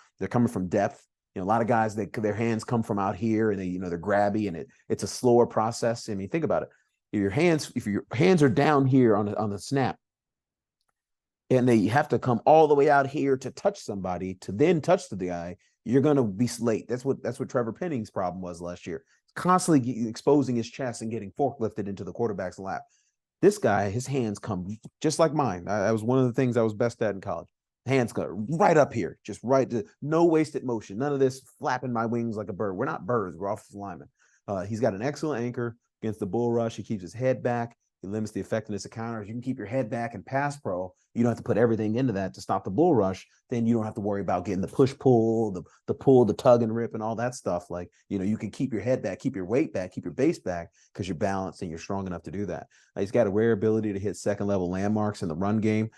depth. A lot of guys, their hands come from out here, and they're grabby, and it's a slower process. I mean, think about it. If your hands are down here on the snap, and they have to come all the way out here to touch somebody, to then touch the guy, you're going to be late. That's what Trevor Penning's problem was last year. Constantly exposing his chest and getting forklifted into the quarterback's lap. This guy, his hands come just like mine. I was one of the things I was best at in college. Hands go right up here, just right. No wasted motion. None of this flapping my wings like a bird. We're not birds. We're offensive linemen. He's got an excellent anchor against the bull rush. He keeps his head back. He limits the effectiveness of counters. You can keep your head back and pass pro. You don't have to put everything into that to stop the bull rush. Then you don't have to worry about getting the push pull, the pull, the tug and rip, and all that stuff. Like, you can keep your head back, keep your weight back, keep your base back, because you're balanced and you're strong enough to do that. He's got a rare ability to hit second level landmarks in the run game.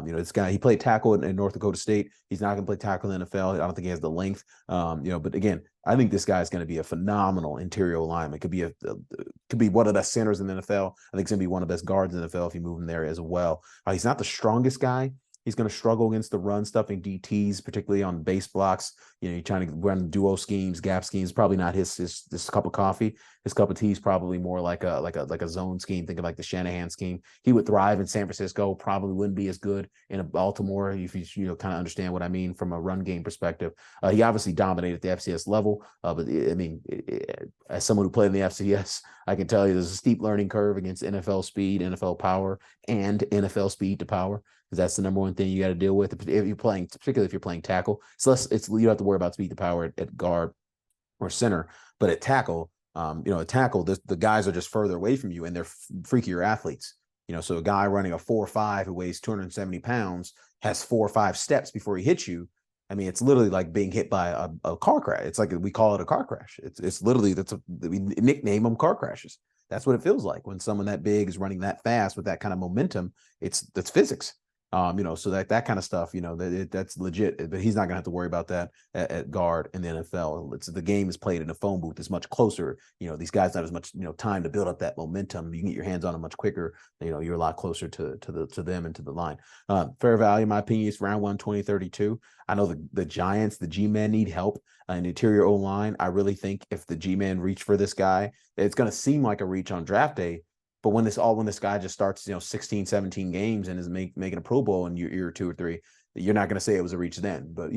This guy, he played tackle in North Dakota State. He's not going to play tackle in the NFL. I don't think he has the length. But again, I think this guy is going to be a phenomenal interior lineman. Could be one of the best centers in the NFL. I think he's going to be one of the best guards in the NFL if you move him there as well. He's not the strongest guy. He's going to struggle against the run stuffing DTs, particularly on base blocks. You're trying to run duo schemes, gap schemes. Probably not his cup of coffee. His cup of tea is probably more like a zone scheme. Think of like the Shanahan scheme. He would thrive in San Francisco. Probably wouldn't be as good in a Baltimore, if you kind of understand what I mean from a run game perspective. He obviously dominated the FCS level, but I mean, as someone who played in the FCS, I can tell you there's a steep learning curve against NFL speed, NFL power, and NFL speed to power, because that's the number one thing you got to deal with if you're playing, particularly if you're playing tackle. It's you don't have to worry about speed to power at guard or center, but at tackle, at tackle, the guys are just further away from you, and they're freakier athletes. So a guy running a 4.5 who weighs 270 pounds has 4 or 5 steps before he hits you. I mean, it's literally like being hit by a car crash. It's like we call it a car crash. It's literally we nickname them car crashes. That's what it feels like when someone that big is running that fast with that kind of momentum. That's physics. So that kind of stuff, that's legit. But he's not gonna have to worry about that at guard in the NFL. The game is played in a phone booth. It's much closer. These guys don't have as much time to build up that momentum. You can get your hands on them much quicker. You're a lot closer to them and to the line. Fair value, in my opinion, is round 1, 2032. I know the Giants, the G-men need help in the interior O-line. I really think if the G-men reach for this guy, it's going to seem like a reach on draft day. But when this guy just starts, 16, 17 games and is making a Pro Bowl in year 2 or 3, you're not going to say it was a reach then. But,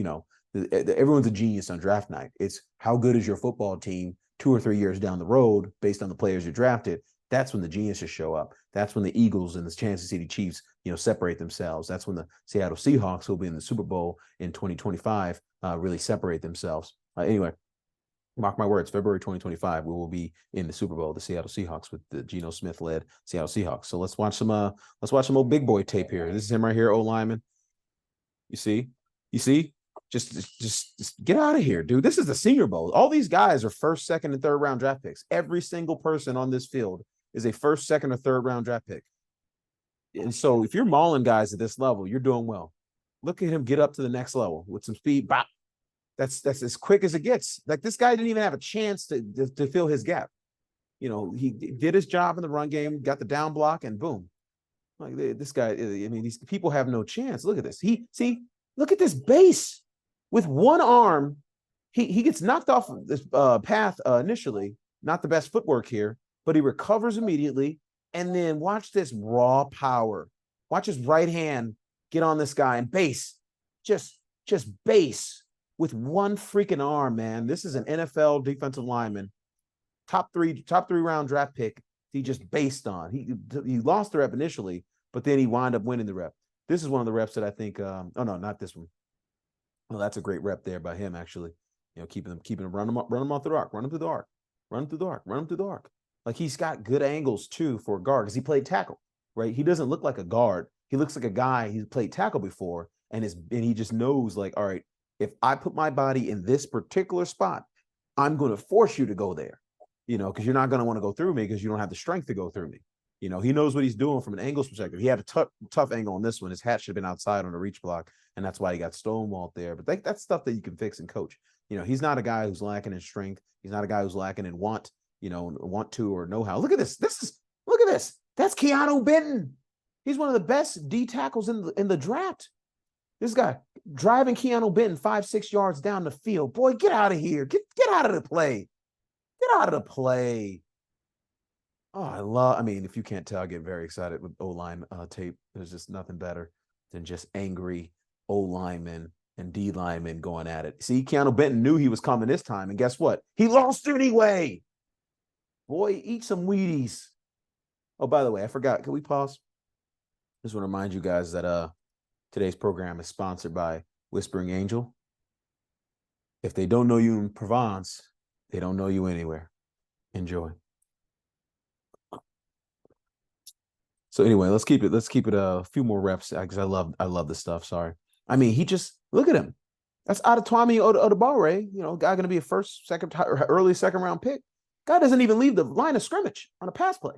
everyone's a genius on draft night. It's how good is your football team 2 or 3 years down the road based on the players you drafted. That's when the geniuses show up. That's when the Eagles and the Kansas City Chiefs, separate themselves. That's when the Seattle Seahawks, who will be in the Super Bowl in 2025, really separate themselves. Anyway, mark my words, February 2025, we will be in the Super Bowl, the Seattle Seahawks, with the Geno Smith-led Seattle Seahawks. So let's watch some old big boy tape here. This is him right here, O-lineman. You see? Just get out of here, dude. This is the Senior Bowl. All these guys are first, second, and third round draft picks. Every single person on this field is a first, second, or third round draft pick. And so if you're mauling guys at this level, you're doing well. Look at him get up to the next level with some speed. Bop. That's as quick as it gets. Like, this guy didn't even have a chance to fill his gap. He did his job in the run game, got the down block, and boom. Like, this guy, I mean, these people have no chance. Look at this. Look at this base. With one arm, he gets knocked off this path initially. Not the best footwork here, but he recovers immediately. And then watch this raw power. Watch his right hand get on this guy and base. Just base. With one freaking arm, man. This is an NFL defensive lineman, top three round draft pick. He just based on. He lost the rep initially, but then he wound up winning the rep. This is one of the reps that I think. Oh no, not this one. Well, that's a great rep there by him, actually. Keeping him, run him off the arc, run him through the arc, run him through the arc, run him through the arc. Like, he's got good angles too for a guard because he played tackle, right? He doesn't look like a guard. He looks like a guy he's played tackle before, and he just knows, like, all right, if I put my body in this particular spot, I'm going to force you to go there, because you're not going to want to go through me because you don't have the strength to go through me. He knows what he's doing from an angles perspective. He had a tough angle on this one. His hat should have been outside on the reach block, and that's why he got stonewalled there. But that's stuff that you can fix and coach. He's not a guy who's lacking in strength. He's not a guy who's lacking in want to or know how. Look at this. Look at this. That's Keanu Benton. He's one of the best D tackles in the draft. This guy driving Keanu Benton 5-6 yards down the field. Boy, get out of here. Get out of the play. Get out of the play. Oh, if you can't tell, I get very excited with O-line tape. There's just nothing better than just angry O-linemen and D linemen going at it. See, Keanu Benton knew he was coming this time, and guess what? He lost anyway. Boy, eat some Wheaties. Oh, by the way, I forgot. Can we pause? Just want to remind you guys that today's program is sponsored by Whispering Angel. If they don't know you in Provence, they don't know you anywhere. Enjoy. So anyway, let's keep it a few more reps because I love this stuff. Sorry. I mean, he just, look at him. That's Adetomiwa Adebawore, guy going to be a early second round pick. Guy doesn't even leave the line of scrimmage on a pass play.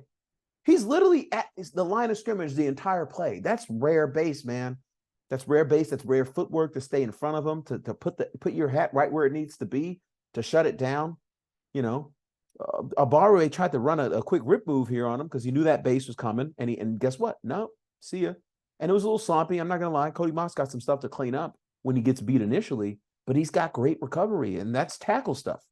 He's literally at the line of scrimmage the entire play. That's rare base, man. That's rare base. That's rare footwork to stay in front of him, to put your hat right where it needs to be, to shut it down. Abare tried to run a quick rip move here on him because he knew that base was coming, and guess what? No, see ya. And it was a little sloppy. I'm not gonna lie. Cody Moss got some stuff to clean up when he gets beat initially, but he's got great recovery, and that's tackle stuff.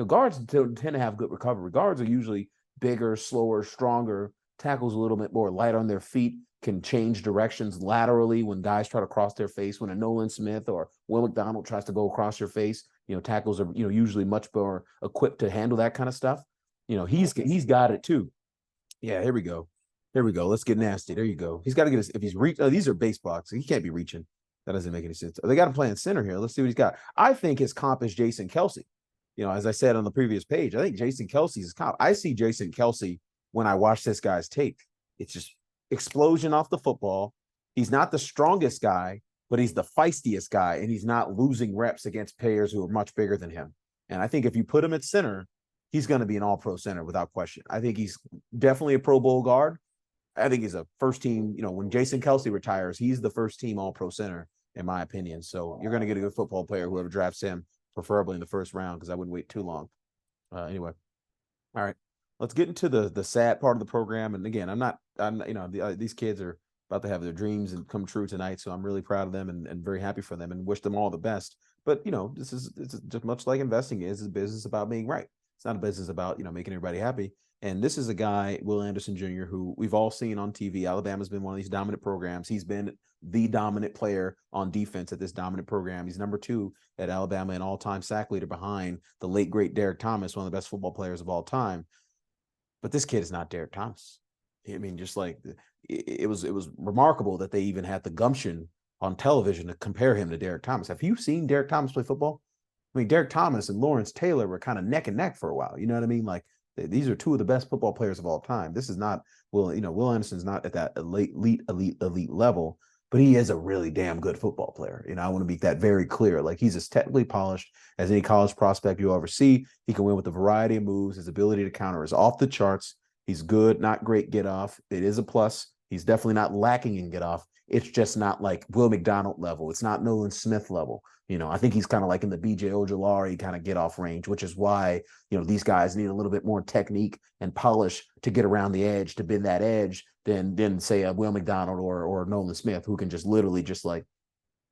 Guards tend to have good recovery. Guards are usually bigger, slower, stronger. Tackles a little bit more light on their feet, can change directions laterally when guys try to cross their face. When a Nolan Smith or Will McDonald tries to go across your face, tackles are usually much more equipped to handle that kind of stuff. he's got it too. Yeah, here we go. Here we go. Let's get nasty. There you go. He's got to get his, if he's reach. Oh, these are base blocks. He can't be reaching. That doesn't make any sense. They got him playing center here. Let's see what he's got. I think his comp is Jason Kelsey. As I said on the previous page, I think Jason Kelsey's his comp. I see Jason Kelsey when I watch this guy's tape. It's just explosion off the football. He's not the strongest guy, but he's the feistiest guy, and he's not losing reps against players who are much bigger than him. And I think if you put him at center, he's going to be an all-pro center without question. I think he's definitely a Pro Bowl guard. I think he's a first team. When Jason Kelsey retires, he's the first team all-pro center, in my opinion. So you're going to get a good football player, whoever drafts him, preferably in the first round, because I wouldn't wait too long. Anyway, all right, let's get into the sad part of the program. And again, these kids are about to have their dreams and come true tonight, so I'm really proud of them and very happy for them and wish them all the best. But it's just much like investing is a business about being right. It's not a business about making everybody happy. And this is a guy, Will Anderson Jr., who we've all seen on TV. Alabama's been one of these dominant programs. He's been the dominant player on defense at this dominant program. He's number 2 at Alabama, an all-time sack leader behind the late, great Derek Thomas, one of the best football players of all time. But this kid is not Derek Thomas. I mean, just like it was remarkable that they even had the gumption on television to compare him to Derek Thomas. Have you seen Derek Thomas play football? I mean, Derek Thomas and Lawrence Taylor were kind of neck and neck for a while. You know what I mean? Like, these are 2 of the best football players of all time. This is not Will Anderson's not at that elite level, but he is a really damn good football player. I want to make that very clear. Like, he's as technically polished as any college prospect you'll ever see. He can win with a variety of moves. His ability to counter is off the charts. He's good, not great get off. It is a plus. He's definitely not lacking in get off. It's just not like Will McDonald level. It's not Nolan Smith level. I think he's kind of like in the BJ Ojolari kind of get off range, which is why, these guys need a little bit more technique and polish to get around the edge, to bend that edge than say a Will McDonald or Nolan Smith, who can just literally just like,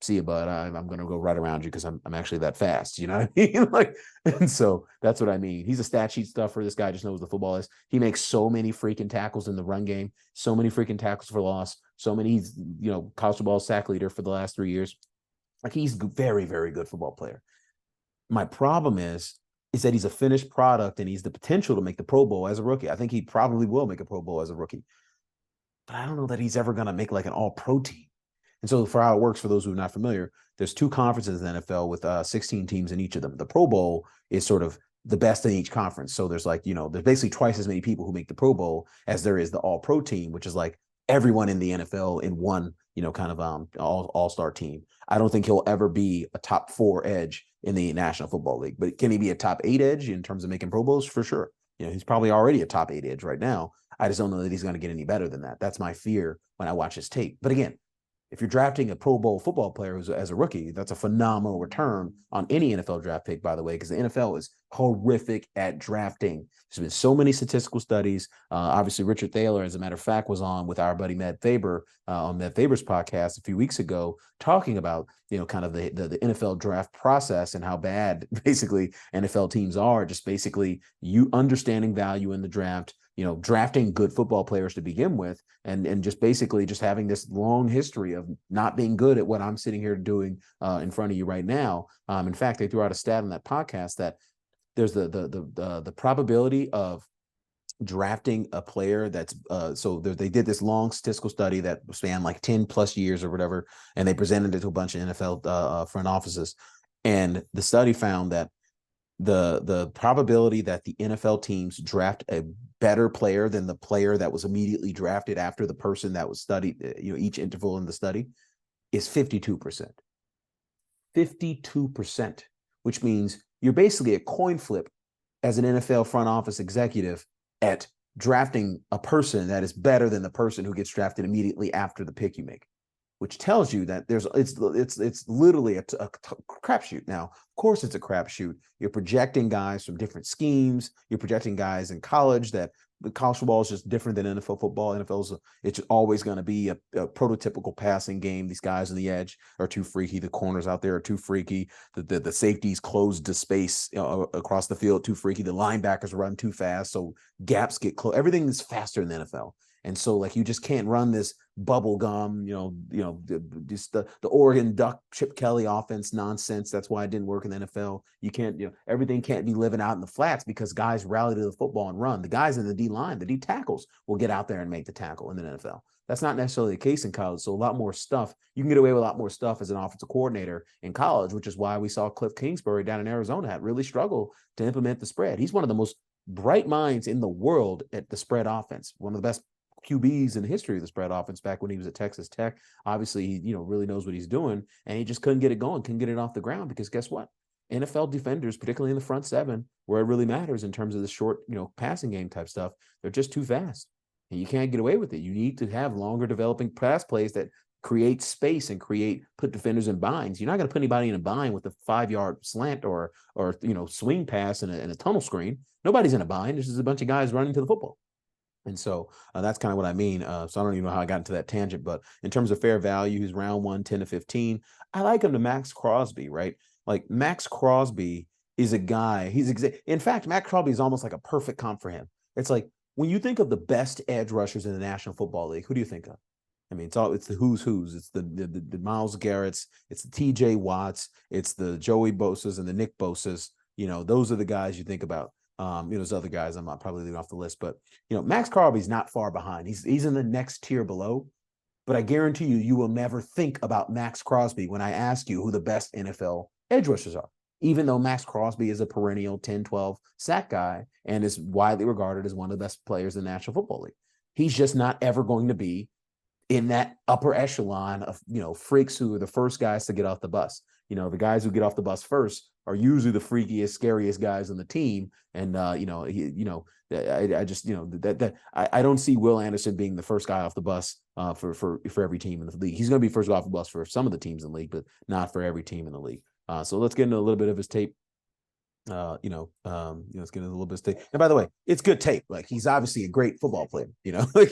see you, bud. I'm going to go right around you because I'm actually that fast. You know what I mean? And so that's what I mean. He's a stat sheet stuffer. This guy just knows the football is. He makes so many freaking tackles in the run game, so many freaking tackles for loss, so many, he's, college football sack leader for the last 3 years. Like, he's a very, very good football player. My problem is that he's a finished product and he's the potential to make the Pro Bowl as a rookie. I think he probably will make a Pro Bowl as a rookie. But I don't know that he's ever going to make like an all-pro team. And so for how it works, for those who are not familiar, there's 2 conferences in the NFL with 16 teams in each of them. The Pro Bowl is sort of the best in each conference. So there's like, there's basically twice as many people who make the Pro Bowl as there is the all-pro team, which is like everyone in the NFL in one, kind of all-star team. I don't think he'll ever be a top 4 edge in the National Football League, but can he be a top 8 edge in terms of making Pro Bowls? For sure. He's probably already a top 8 edge right now. I just don't know that he's going to get any better than that. That's my fear when I watch his tape. But again, if you're drafting a Pro Bowl football player who's as a rookie, that's a phenomenal return on any NFL draft pick, by the way, because the NFL is horrific at drafting. There's been so many statistical studies. Obviously, Richard Thaler, as a matter of fact, was on with our buddy Med Faber on Med Faber's podcast a few weeks ago, talking about, kind of the NFL draft process and how bad basically NFL teams are, just basically you understanding value in the draft, drafting good football players to begin with, and just basically just having this long history of not being good at what I'm sitting here doing in front of you right now. In fact, they threw out a stat on that podcast that there's the probability of drafting a player that's they did this long statistical study that spanned like 10 plus years or whatever, and they presented it to a bunch of NFL front offices, and the study found that the probability that the NFL teams draft a better player than the player that was immediately drafted after the person that was studied, each interval in the study, is 52%. 52%, which means you're basically a coin flip as an NFL front office executive at drafting a person that is better than the person who gets drafted immediately after the pick you make, which tells you that it's literally a crapshoot. Now, of course, it's a crapshoot. You're projecting guys from different schemes. You're projecting guys in college that college football is just different than NFL football. It's always going to be a prototypical passing game. These guys on the edge are too freaky. The corners out there are too freaky. The safeties close to space across the field too freaky. The linebackers run too fast, so gaps get closed. Everything is faster in the NFL. And so like you just can't run this bubble gum, just the Oregon Duck Chip Kelly offense nonsense. That's why it didn't work in the NFL. You can't, everything can't be living out in the flats because guys rally to the football and run. The guys in the D line, the D tackles will get out there and make the tackle in the NFL. That's not necessarily the case in college. So a lot more stuff, you can get away with a lot more stuff as an offensive coordinator in college, which is why we saw Cliff Kingsbury down in Arizona really struggle to implement the spread. He's one of the most bright minds in the world at the spread offense, one of the best QBs in the history of the spread offense back when he was at Texas Tech. Obviously, he really knows what he's doing, and he just couldn't get it going, couldn't get it off the ground because guess what? NFL defenders, particularly in the front seven, where it really matters in terms of the short, passing game type stuff, they're just too fast. And you can't get away with it. You need to have longer developing pass plays that create space and put defenders in binds. You're not going to put anybody in a bind with a 5-yard slant or swing pass and a tunnel screen. Nobody's in a bind. There's just a bunch of guys running to the football. And so that's kind of what I mean. So I don't even know how I got into that tangent, but in terms of fair value, he's round 1, 10 to 15. I like him to Max Crosby, right? Like Max Crosby is a guy. In fact, Max Crosby is almost like a perfect comp for him. It's like when you think of the best edge rushers in the National Football League, who do you think of? I mean, it's the who's. It's the Myles Garrett's, it's the TJ Watts, it's the Joey Bosa's and the Nick Bosa's. Those are the guys you think about. There's other guys I'm not probably leaving off the list, but Max Crosby's not far behind. He's in the next tier below, but I guarantee you will never think about Max Crosby when I ask you who the best NFL edge rushers are, even though Max Crosby is a perennial 10-12 sack guy and is widely regarded as one of the best players in the National Football League. He's just not ever going to be in that upper echelon of, freaks who are the first guys to get off the bus. The guys who get off the bus first are usually the freakiest, scariest guys on the team. And, I don't see Will Anderson being the first guy off the bus for every team in the league. He's going to be first off the bus for some of the teams in the league, but not for every team in the league. So let's get into a little bit of his tape. Let's get into a little bit of tape. And by the way, it's good tape. Like he's obviously a great football player. Like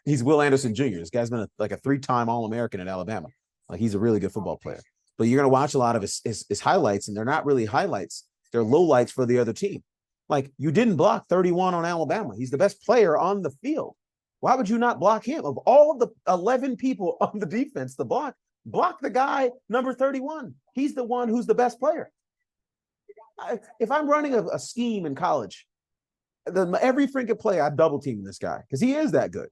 he's Will Anderson Jr. This guy's been a 3-time All-American at Alabama. Like he's a really good football player. But you're going to watch a lot of his highlights, and they're not really highlights. They're lowlights for the other team. Like you didn't block 31 on Alabama. He's the best player on the field. Why would you not block him? Of all of the 11 people on the defense to block the guy number 31. He's the one who's the best player. If I'm running a scheme in college, every freaking play I double team this guy because he is that good.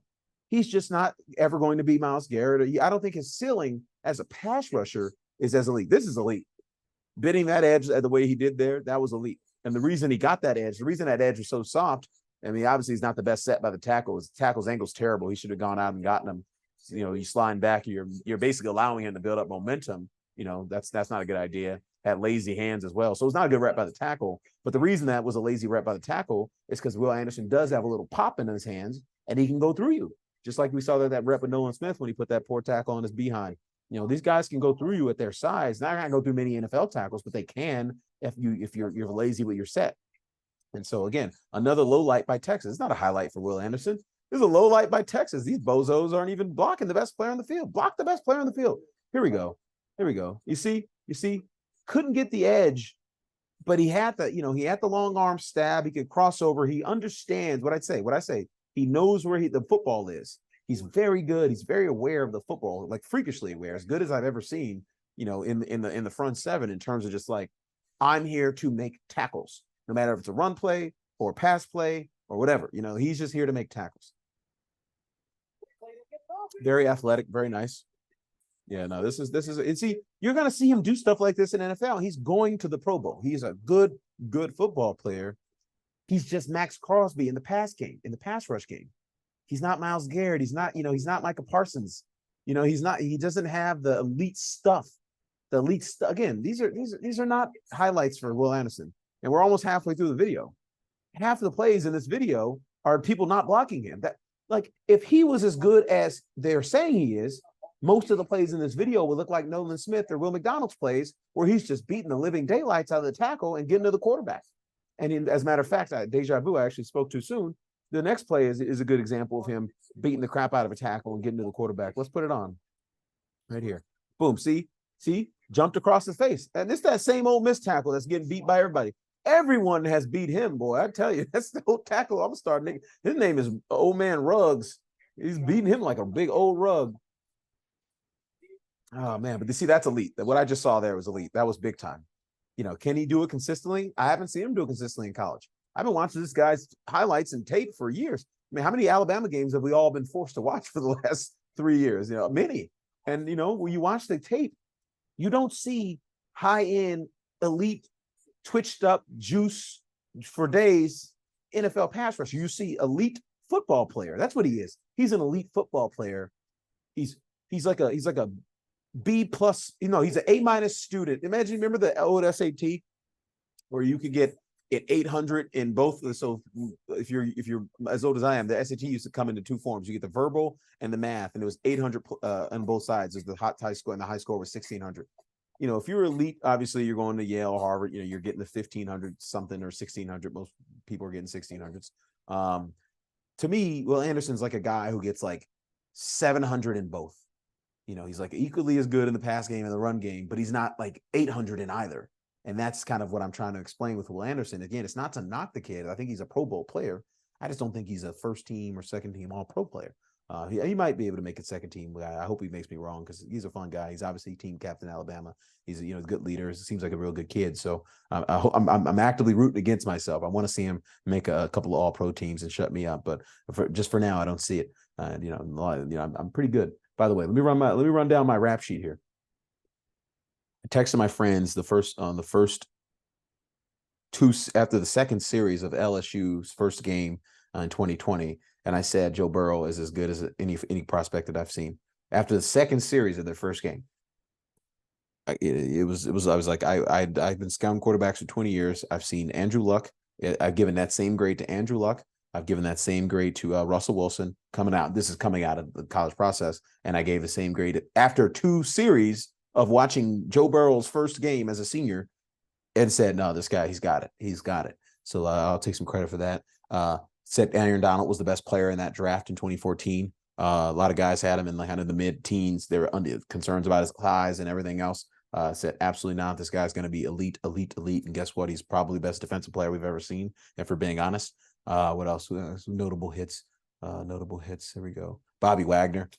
He's just not ever going to be Myles Garrett. I don't think his ceiling as a pass rusher is as elite. This is elite. Bidding that edge the way he did there, that was elite. And the reason he got that edge, the reason that edge was so soft, I mean, obviously he's not the best set by the tackle. His tackle's angle's terrible. He should have gone out and gotten him. You slide back, you're basically allowing him to build up momentum. That's not a good idea. Had lazy hands as well. So it's not a good rep by the tackle. But the reason that was a lazy rep by the tackle is because Will Anderson does have a little pop in his hands and he can go through you. Just like we saw that rep with Nolan Smith when he put that poor tackle on his behind. These guys can go through you at their size. They're not going to go through many NFL tackles, but they can if you're lazy with your set. And so again, another low light by Texas. It's not a highlight for Will Anderson. This is a low light by Texas. These bozos aren't even blocking the best player on the field. Block the best player on the field. Here we go. You see, couldn't get the edge, but he had the long arm stab. He could cross over. He understands what I say. He knows where the football is. He's very good. He's very aware of the football, like freakishly aware, as good as I've ever seen, in the front seven in terms of just like, I'm here to make tackles, no matter if it's a run play or a pass play or whatever. He's just here to make tackles. Very athletic, very nice. Yeah, no, this is and see, you're gonna see him do stuff like this in NFL. He's going to the Pro Bowl. He's a good football player. He's just Max Crosby in the pass rush game. He's not Myles Garrett. He's not Micah Parsons. He doesn't have the elite stuff. Again, these are not highlights for Will Anderson. And we're almost halfway through the video. Half of the plays in this video are people not blocking him. Like if he was as good as they're saying he is, most of the plays in this video would look like Nolan Smith or Will McDonald's plays where he's just beating the living daylights out of the tackle and getting to the quarterback. And as a matter of fact, deja vu, I actually spoke too soon. The next play is a good example of him beating the crap out of a tackle and getting to the quarterback. Let's put it on right here. Boom. See, jumped across his face. And it's that same old Miss tackle that's getting beat by everybody. Everyone has beat him, boy. I tell you, that's the old tackle. I'm starting. His name is Old Man Ruggs. He's beating him like a big old rug. Oh man, but you see, that's elite. What I just saw there was elite. That was big time. You know, can he do it consistently? I haven't seen him do it consistently in college. I've been watching this guy's highlights and tape for years. I mean, how many Alabama games have we all been forced to watch for the last 3 years? You know, many. And you know, when you watch the tape, you don't see high-end, elite, twitched up juice for days NFL pass rusher. You see elite football player. That's what he is. He's an elite football player. He's like a B plus, you know, he's an A- student. Imagine, remember the old SAT where you could get an 800 in both. So if you're as old as I am, the SAT used to come into two forms. You get the verbal and the math, and it was 800 on both sides. There's the high score, and the high score was 1600. You know, if you're elite, obviously you're going to Yale, Harvard. You know, you're getting the 1500 something or 1600. Most people are getting 1600s. To me, Will Anderson's like a guy who gets like 700 in both. You know, he's like equally as good in the pass game and the run game, but he's not like 800 in either. And that's kind of what I'm trying to explain with Will Anderson. Again, it's not to knock the kid. I think he's a Pro Bowl player. I just don't think he's a first team or second team all pro player. He might be able to make it second team. I hope he makes me wrong because he's a fun guy. He's obviously team captain Alabama. He's a good leader. He seems like a real good kid. So I'm actively rooting against myself. I want to see him make a couple of all pro teams and shut me up. But for now, I don't see it. I'm pretty good. By the way, let me run down my rap sheet here. I texted my friends the first two after the second series of LSU's first game in 2020, and I said Joe Burrow is as good as any prospect that I've seen. After the second series of their first game, I was like, I've been scouting quarterbacks for 20 years. I've seen Andrew Luck. I've given that same grade to Andrew Luck. I've given that same grade to Russell Wilson coming out. This is coming out of the college process. And I gave the same grade after two series of watching Joe Burrow's first game as a senior and said, no, this guy, he's got it. He's got it. So I'll take some credit for that. Said Aaron Donald was the best player in that draft in 2014. A lot of guys had him in kind of the mid-teens. They were under concerns about his size and everything else. Said absolutely not. This guy's going to be elite. And guess what? He's probably the best defensive player we've ever seen. And for being honest, what else? Some notable hits. Here we go. Bobby Wagner.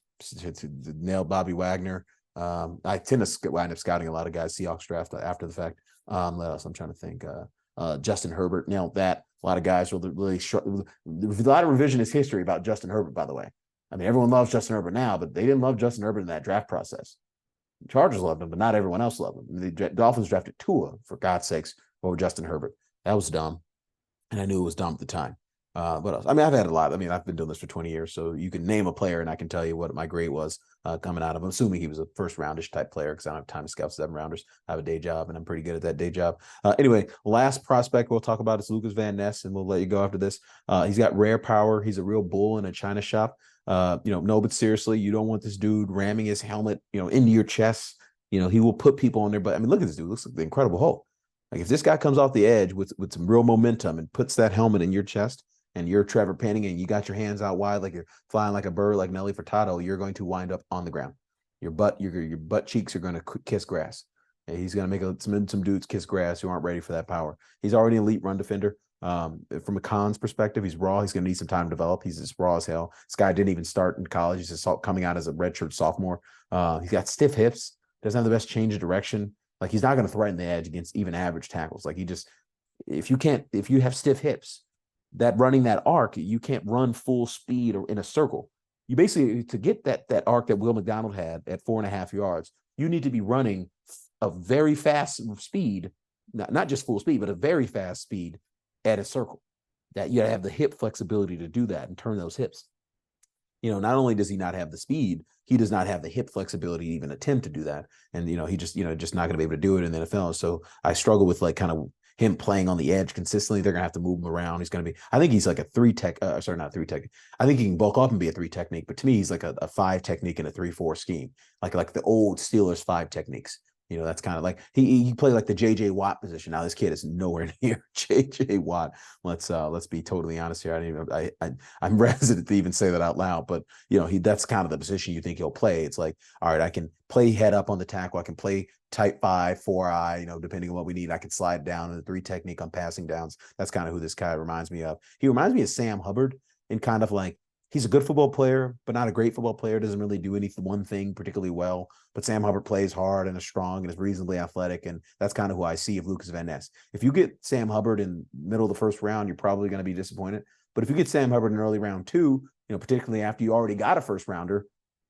Nailed Bobby Wagner. I tend to wind up scouting a lot of guys Seahawks draft after the fact. What else? I'm trying to think. Justin Herbert nailed that. A lot of guys were really there's a lot of revisionist history about Justin Herbert, by the way. I mean, everyone loves Justin Herbert now, but they didn't love Justin Herbert in that draft process. The Chargers loved him, but not everyone else loved him. The Dolphins drafted Tua, for God's sakes, over Justin Herbert. That was dumb. And I knew it was dumb at the time. What else? I mean, I've had a lot. I mean, I've been doing this for 20 years, so you can name a player and I can tell you what my grade was coming out of him, assuming he was a first roundish type player because I don't have time to scout 7-rounders. I have a day job and I'm pretty good at that day job. Anyway, last prospect we'll talk about is Lucas Van Ness, and we'll let you go after this. He's got rare power. He's a real bull in a china shop. No, but seriously, you don't want this dude ramming his helmet, into your chest. He will put people on there. But I mean, look at this dude. Looks like the Incredible Hulk. Like if this guy comes off the edge with some real momentum and puts that helmet in your chest, and you're Trevor Penning and you got your hands out wide like you're flying like a bird like Nelly Furtado, you're going to wind up on the ground. Your butt cheeks are going to kiss grass. And he's going to make some dudes kiss grass who aren't ready for that power. He's already an elite run defender. From a Khan's perspective, he's raw. He's going to need some time to develop. He's just raw as hell. This guy didn't even start in college. He's just coming out as a redshirt sophomore. He's got stiff hips. Doesn't have the best change of direction. Like he's not going to threaten the edge against even average tackles. Like if you have stiff hips, that running that arc, you can't run full speed or in a circle. You basically, to get that arc that Will McDonald had at 4.5 yards, you need to be running a very fast speed, not just full speed, but a very fast speed at a circle. That you have the hip flexibility to do that and turn those hips. Not only does he not have the speed, he does not have the hip flexibility to even attempt to do that. And, he just not going to be able to do it in the NFL. So I struggle with kind of him playing on the edge consistently. They're going to have to move him around. He's going to be, I think he's like a not 3 tech. I think he can bulk up and be a 3 technique, but to me, he's like a 5 technique and a 3-4 scheme, like the old Steelers 5 techniques. That's kind of like he played like the JJ Watt position. Now this kid is nowhere near JJ Watt. Let's be totally honest here. I'm hesitant to even say that out loud, but that's kind of the position you think he'll play. It's like, all right, I can play head up on the tackle. I can play type 5, 4-eye, depending on what we need. I can slide down in the 3 technique on passing downs. That's kind of who this guy reminds me of. He reminds me of Sam Hubbard in kind of like He's a good football player, but not a great football player. Doesn't really do one thing particularly well. But Sam Hubbard plays hard and is strong and is reasonably athletic, and that's kind of who I see of Lucas Van Ness. If you get Sam Hubbard in middle of the first round, you're probably going to be disappointed. But if you get Sam Hubbard in early round 2, particularly after you already got a first rounder,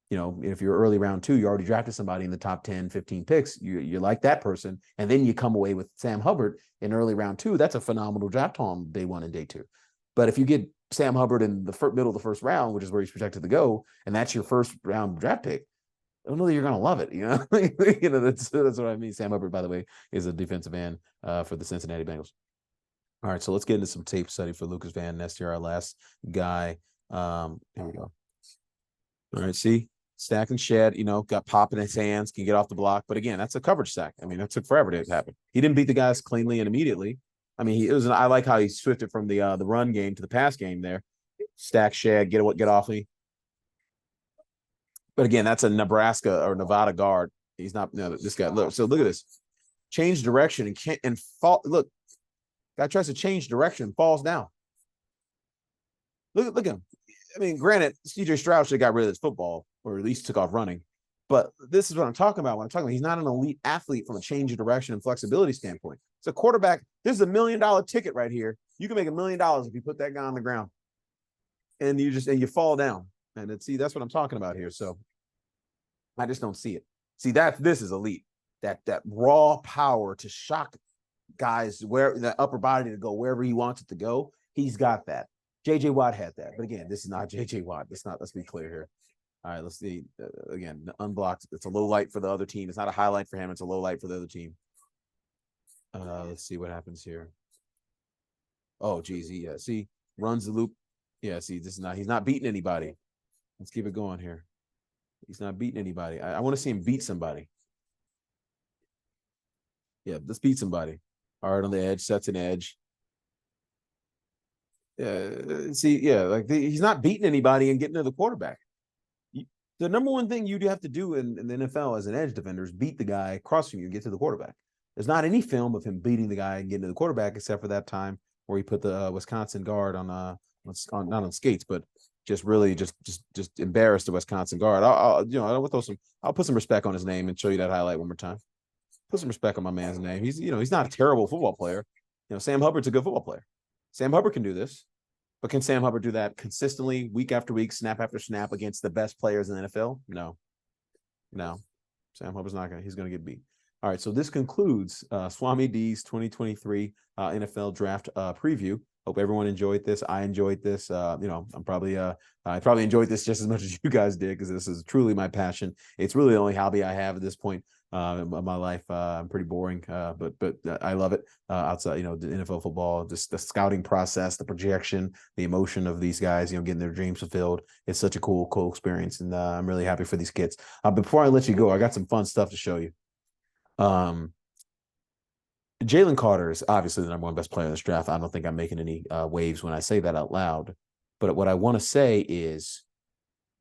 if you're early round 2, you already drafted somebody in the top 10, 15 picks, you like that person, and then you come away with Sam Hubbard in early round 2, that's a phenomenal draft on day 1 and day 2. But if you get Sam Hubbard in the middle of the first round, which is where he's projected to go, and that's your first round draft pick, I don't know that you're going to love it. That's what I mean. Sam Hubbard, by the way, is a defensive end for the Cincinnati Bengals. All right, so let's get into some tape study for Lucas Van Ness here, our last guy. Here we go. All right, see, stack and shed, got pop in his hands, can get off the block. But again, that's a coverage stack. I mean, that took forever to happen. He didn't beat the guys cleanly and immediately. I mean, I like how he switched from the run game to the pass game there. Stack, shed, get off me. But again, that's a Nebraska or Nevada guard. He's not this guy. Look, so look at this. Change direction and fall. Look, guy tries to change direction, falls down. Look at him. I mean, granted, CJ Stroud should have got rid of this football, or at least took off running. But this is what I'm talking about. When I'm talking about, he's not an elite athlete from a change of direction and flexibility standpoint. It's a quarterback. This is $1 million ticket right here. You can make $1 million if you put that guy on the ground, and you fall down. And that's what I'm talking about here. So I just don't see it. See, this is elite. That raw power to shock guys, where the upper body to go wherever he wants it to go. He's got that. JJ Watt had that. But again, this is not JJ Watt. Let's be clear here. All right, let's see. Again, unblocked. It's a low light for the other team. It's not a highlight for him. It's a low light for the other team. Let's see what happens here. Oh, geez. See, runs the loop. Yeah, see, he's not beating anybody. Let's keep it going here. He's not beating anybody. I want to see him beat somebody. Yeah, let's beat somebody. Hard on the edge, sets an edge. Yeah, see, yeah, like he's not beating anybody and getting to the quarterback. The number one thing you do have to do in the NFL as an edge defender is beat the guy across from you and get to the quarterback. There's not any film of him beating the guy and getting to the quarterback except for that time where he put the Wisconsin guard on not on skates, but just really just embarrassed the Wisconsin guard. I'll put some respect on his name and show you that highlight one more time. Put some respect on my man's name. He's not a terrible football player. Sam Hubbard's a good football player. Sam Hubbard can do this, but can Sam Hubbard do that consistently, week after week, snap after snap against the best players in the NFL? No. Sam Hubbard's not going to. He's going to get beat. All right, so this concludes Swami D's 2023 NFL Draft preview. Hope everyone enjoyed this. I enjoyed this. I probably enjoyed this just as much as you guys did, because this is truly my passion. It's really the only hobby I have at this point in my life. I'm pretty boring, but I love it. Outside, the NFL football, just the scouting process, the projection, the emotion of these guys, getting their dreams fulfilled. It's such a cool experience, and I'm really happy for these kids. Before I let you go, I got some fun stuff to show you. Jalen Carter is obviously the #1 best player in this draft. I don't think I'm making any waves when I say that out loud. But what I want to say is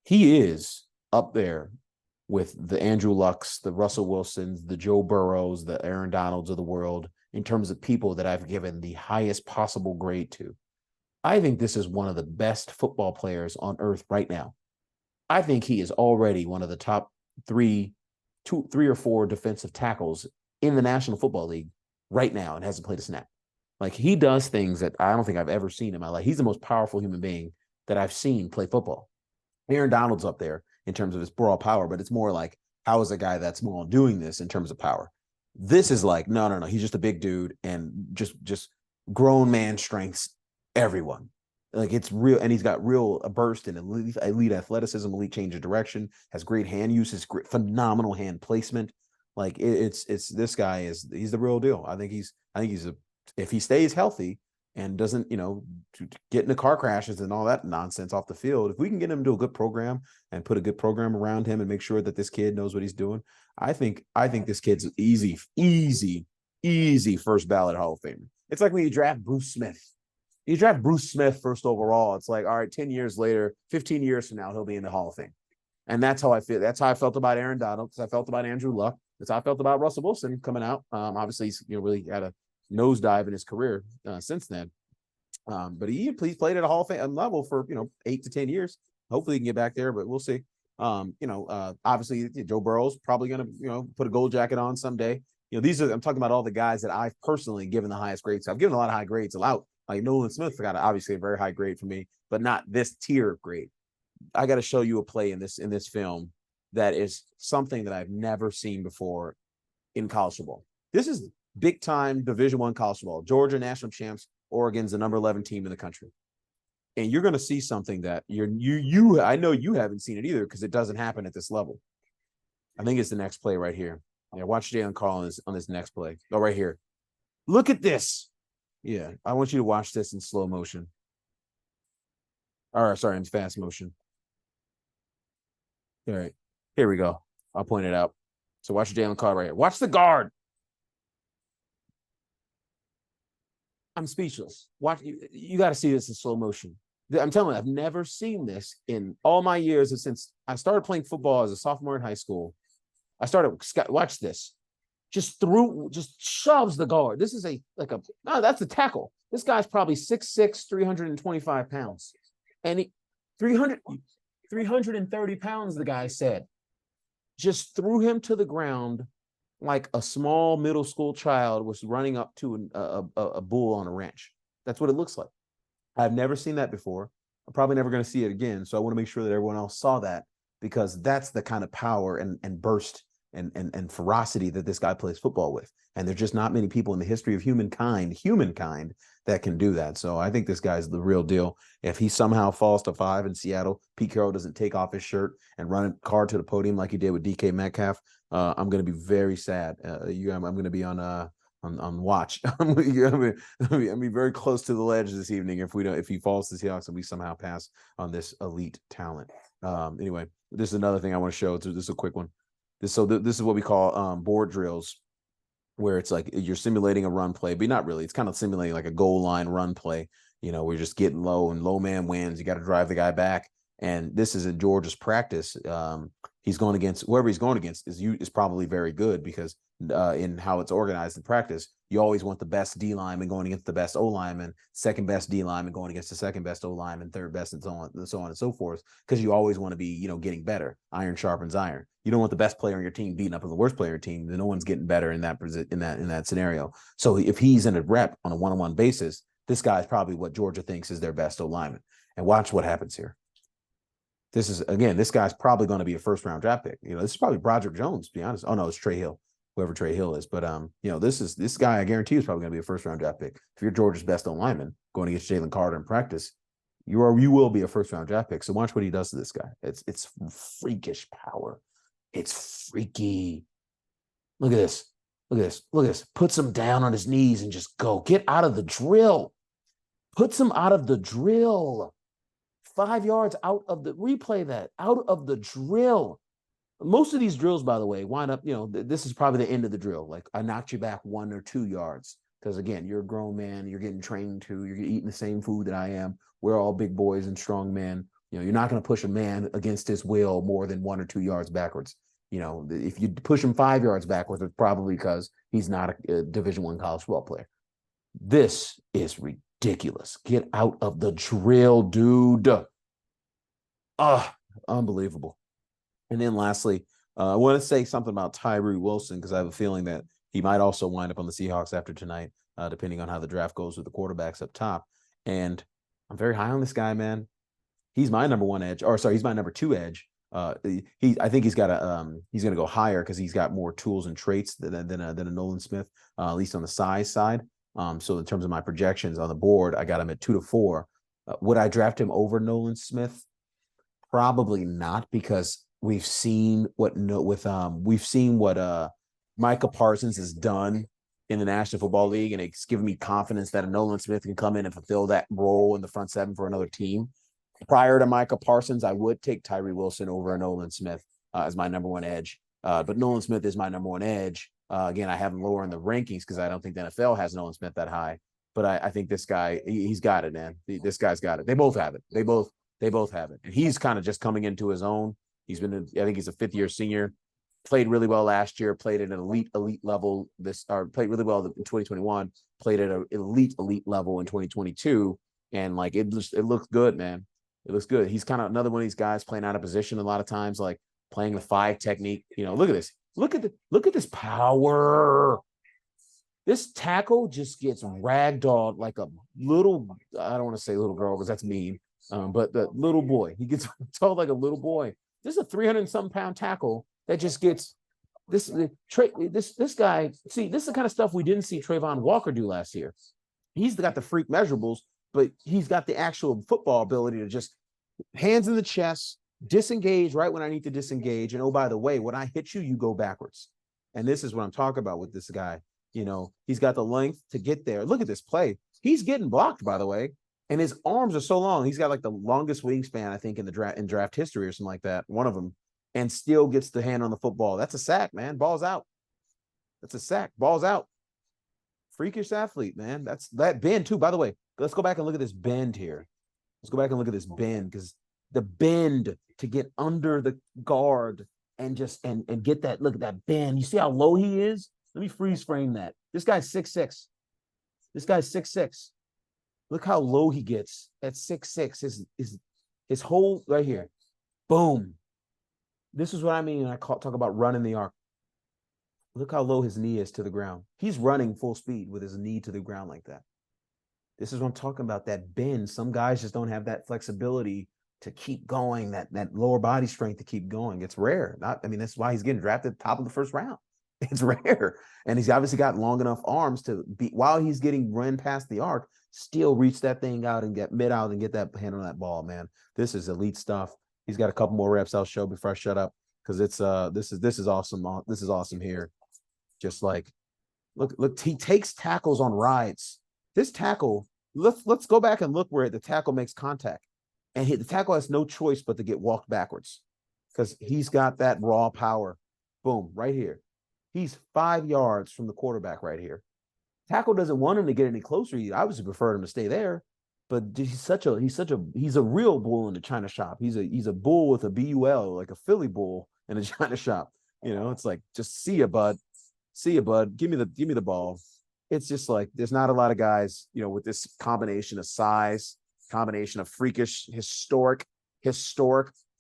he is up there with the Andrew Lucks, the Russell Wilsons, the Joe Burrows, the Aaron Donalds of the world in terms of people that I've given the highest possible grade to. I think this is one of the best football players on earth right now. I think he is already one of the top three or four defensive tackles in the National Football League right now and hasn't played a snap. Like, he does things that I don't think I've ever seen in my life. He's the most powerful human being that I've seen play football. Aaron Donald's up there in terms of his raw power, but it's more like, how is a guy that small doing this in terms of power? This is like, no. He's just a big dude and just grown man strengths everyone. Like, it's real, and he's got real burst and elite athleticism, elite change of direction, has great hand use, phenomenal hand placement. Like, it's this guy he's the real deal. I think he's if he stays healthy and doesn't, get into car crashes and all that nonsense off the field, if we can get him to a good program and put a good program around him and make sure that this kid knows what he's doing, I think this kid's easy first ballot Hall of Famer. It's like when you draft Bruce Smith. You draft Bruce Smith first overall, it's like, all right, 10 years later, 15 years from now, he'll be in the Hall of Fame. And that's how I feel. That's how I felt about Aaron Donald. That's how I felt about Andrew Luck. That's how I felt about Russell Wilson coming out. Obviously, he's really had a nosedive in his career since then. But he's played at a Hall of Fame level for 8 to 10 years. Hopefully he can get back there, but we'll see. Obviously Joe Burrow's probably gonna put a gold jacket on someday. I'm talking about all the guys that I've personally given the highest grades. I've given a lot of high grades out. Like Nolan Smith got obviously a very high grade for me, but not this tier of grade. I got to show you a play in this film that is something that I've never seen before in college football. This is big time Division I college football. Georgia national champs. Oregon's the number 11 team in the country. And you're going to see something that I know you haven't seen it either because it doesn't happen at this level. I think it's the next play right here. Yeah, watch Jalen Carl on this next play. Oh, right here. Look at this. Yeah, I want you to watch this in slow motion. In fast motion. All right, here we go. I'll point it out. So watch Jalen Carl right here. Watch the guard. I'm speechless. Watch, you got to see this in slow motion. I'm telling you, I've never seen this in all my years since I started playing football as a sophomore in high school. Watch this. Just shoves the guard. This is that's a tackle. This guy's probably 6'6", 325 pounds. And 330 pounds, the guy said. Just threw him to the ground like a small middle school child was running up to a bull on a ranch. That's what it looks like. I've never seen that before. I'm probably never going to see it again. So I want to make sure that everyone else saw that, because that's the kind of power and burst and ferocity that this guy plays football with. And there's just not many people in the history of humankind that can do that. So I think this guy's the real deal. If he somehow falls to 5 in Seattle, Pete Carroll doesn't take off his shirt and run a car to the podium like he did with DK Metcalf, I'm going to be very sad. I'm going to be on watch. I'm going to be very close to the ledge this evening if he falls to the Seahawks and we somehow pass on this elite talent. Anyway, this is another thing I want to show. This is a quick one. This is what we call board drills, where it's like you're simulating a run play, but not really. It's kind of simulating like a goal line run play. We're just getting low and low man wins. You got to drive the guy back. And this is in Georgia's practice. He's going against whoever he's going against is probably very good, because in how it's organized in practice, you always want the best D lineman going against the best O lineman, second best D lineman going against the second best O lineman, third best, and so on and so forth, because you always want to be getting better. Iron sharpens iron. You don't want the best player on your team beating up on the worst player on your team. Then no one's getting better in that scenario. So if he's in a rep on a one-on-one basis, this guy's probably what Georgia thinks is their best O lineman. And watch what happens here. This guy's probably going to be a first-round draft pick. This is probably Broderick Jones, to be honest. Oh no, it's Trey Hill, whoever Trey Hill is. But this guy, I guarantee, is probably going to be a first-round draft pick. If you're Georgia's best lineman going against Jalen Carter in practice, you will be a first-round draft pick. So watch what he does to this guy. It's freakish power. It's freaky. Look at this. Look at this. Look at this. Puts him down on his knees and just go. Get out of the drill. Puts him out of the drill. 5 yards out of the replay that out of the drill. Most of these drills, by the way, wind up, this is probably the end of the drill. Like, I knocked you back 1 or 2 yards. Because again, you're a grown man, you're getting trained to, you're eating the same food that I am. We're all big boys and strong men. You're not going to push a man against his will more than 1 or 2 yards backwards. If you push him 5 yards backwards, it's probably because he's not a Division I college football player. This is ridiculous. Get out of the drill, dude. Unbelievable. And then lastly, I want to say something about Tyree Wilson, because I have a feeling that he might also wind up on the Seahawks after tonight, depending on how the draft goes with the quarterbacks up top. And I'm very high on this guy, man. He's my number 1 edge, he's my number 2 edge. I think he's got he's going to go higher because he's got more tools and traits than a Nolan Smith, at least on the size side. So in terms of my projections on the board, I got him at 2 to 4. Would I draft him over Nolan Smith? Probably not, because we've seen what Micah Parsons has done in the National Football League, and it's given me confidence that a Nolan Smith can come in and fulfill that role in the front seven for another team. Prior to Micah Parsons, I would take Tyree Wilson over a Nolan Smith as my number 1 edge. But Nolan Smith is my number 1 edge. Again, I have him lower in the rankings because I don't think the NFL has Nolan Smith that high. But I think this guy, he's got it, man. This guy's got it. They both have it. They both have it. And he's kind of just coming into his own. I think he's a 5th-year senior. Played really well last year. Played at an elite level. Played really well in 2021. Played at an elite level in 2022. And like it looks good, man. It looks good. He's kind of another one of these guys playing out of position a lot of times, like playing the 5 technique. Look at this. Look at this power. This tackle just gets ragdolled like a little, I don't want to say little girl because that's mean, but the little boy. He gets told like a little boy. This is a 300-something pound tackle that just gets this guy. See, this is the kind of stuff we didn't see Trayvon Walker do last year. He's got the freak measurables, but he's got the actual football ability to just hands in the chest, disengage right when I need to disengage. And oh, by the way, when I hit you, you go backwards. And this is what I'm talking about with this guy. He's got the length to get there. Look at this play. He's getting blocked, by the way. And his arms are so long. He's got like the longest wingspan, I think, in draft history or something like that. One of them. And still gets the hand on the football. That's a sack, man. Ball's out. That's a sack. Ball's out. Freakish athlete, man. That's that bend, too. By the way, let's go back and look at this bend here. Let's go back and look at this bend, because the bend to get under the guard and just and get that, look at that bend. You see how low he is? Let me freeze frame that. This guy's 6'6". This guy's 6'6". Look how low he gets at 6'6". His whole right here. Boom. This is what I mean when I talk about running the arc. Look how low his knee is to the ground. He's running full speed with his knee to the ground like that. This is what I'm talking about, that bend. Some guys just don't have that flexibility to keep going, that lower body strength to keep going. It's rare. That's why he's getting drafted top of the first round. It's rare. And he's obviously got long enough arms to be, while he's getting run past the arc, still reach that thing out and get mid out and get that hand on that ball, man. This is elite stuff. He's got a couple more reps I'll show before I shut up, because it's this is awesome. This is awesome here. Just like look, he takes tackles on rides. This tackle, let's go back and look where the tackle makes contact. And the tackle has no choice but to get walked backwards, because he's got that raw power. Boom, right here. He's 5 yards from the quarterback right here. Tackle doesn't want him to get any closer. He obviously preferred him to stay there, but he's a real bull in the China shop. He's a bull with a BUL, like a Philly bull in a China shop. It's like, just see ya, bud. See ya, bud. Give me the ball. It's just like, there's not a lot of guys, with this combination of size, combination of freakish, historic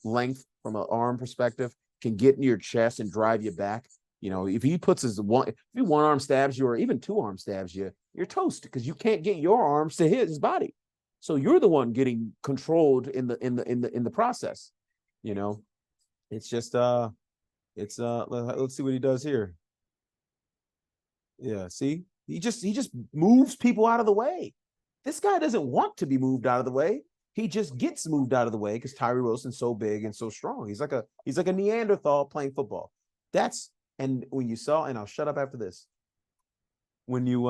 length from an arm perspective, can get into your chest and drive you back. If he puts if one arm stabs you, or even 2 arm stabs you, you're toast, because you can't get your arms to his body. So you're the one getting controlled in the process. It's just let's see what he does here. Yeah, see, he just moves people out of the way. This guy doesn't want to be moved out of the way. He just gets moved out of the way because Tyree Wilson's so big and so strong. He's like a Neanderthal playing football. And when you saw, and I'll shut up after this. When you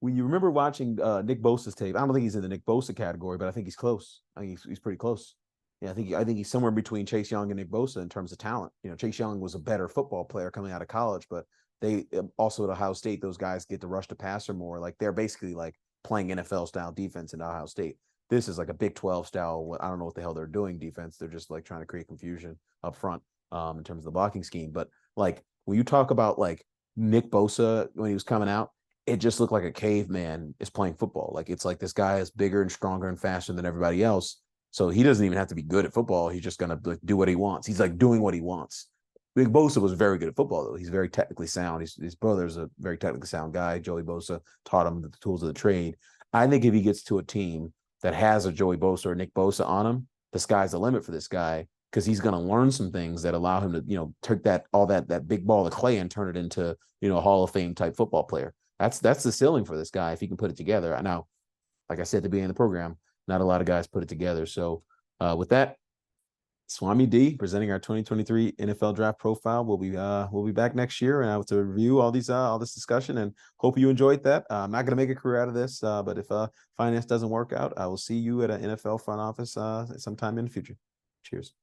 remember watching Nick Bosa's tape, I don't think he's in the Nick Bosa category, but I think he's close. I think he's pretty close. Yeah, I think he's somewhere between Chase Young and Nick Bosa in terms of talent. Chase Young was a better football player coming out of college, but they also at Ohio State, those guys get to rush the passer more. Like, they're basically like playing NFL style defense in Ohio State. This is like a Big 12 style. I don't know what the hell they're doing defense. They're just like trying to create confusion up front in terms of the blocking scheme. But like, when you talk about like Nick Bosa when he was coming out, it just looked like a caveman is playing football. Like, it's like this guy is bigger and stronger and faster than everybody else. So he doesn't even have to be good at football. He's just going to do what he wants. He's like doing what he wants. Nick Bosa was very good at football, though. He's very technically sound. His brother's a very technically sound guy. Joey Bosa taught him the tools of the trade. I think if he gets to a team that has a Joey Bosa or Nick Bosa on him, the sky's the limit for this guy, because he's going to learn some things that allow him to, take that big ball of clay and turn it into, a Hall of Fame type football player. That's the ceiling for this guy if he can put it together. Now, like I said at the beginning of the program, not a lot of guys put it together. So with that, Swami D presenting our 2023 NFL Draft Profile. We'll be back next year and to review all this discussion, and hope you enjoyed that. I'm not going to make a career out of this, but if finance doesn't work out, I will see you at an NFL front office sometime in the future. Cheers.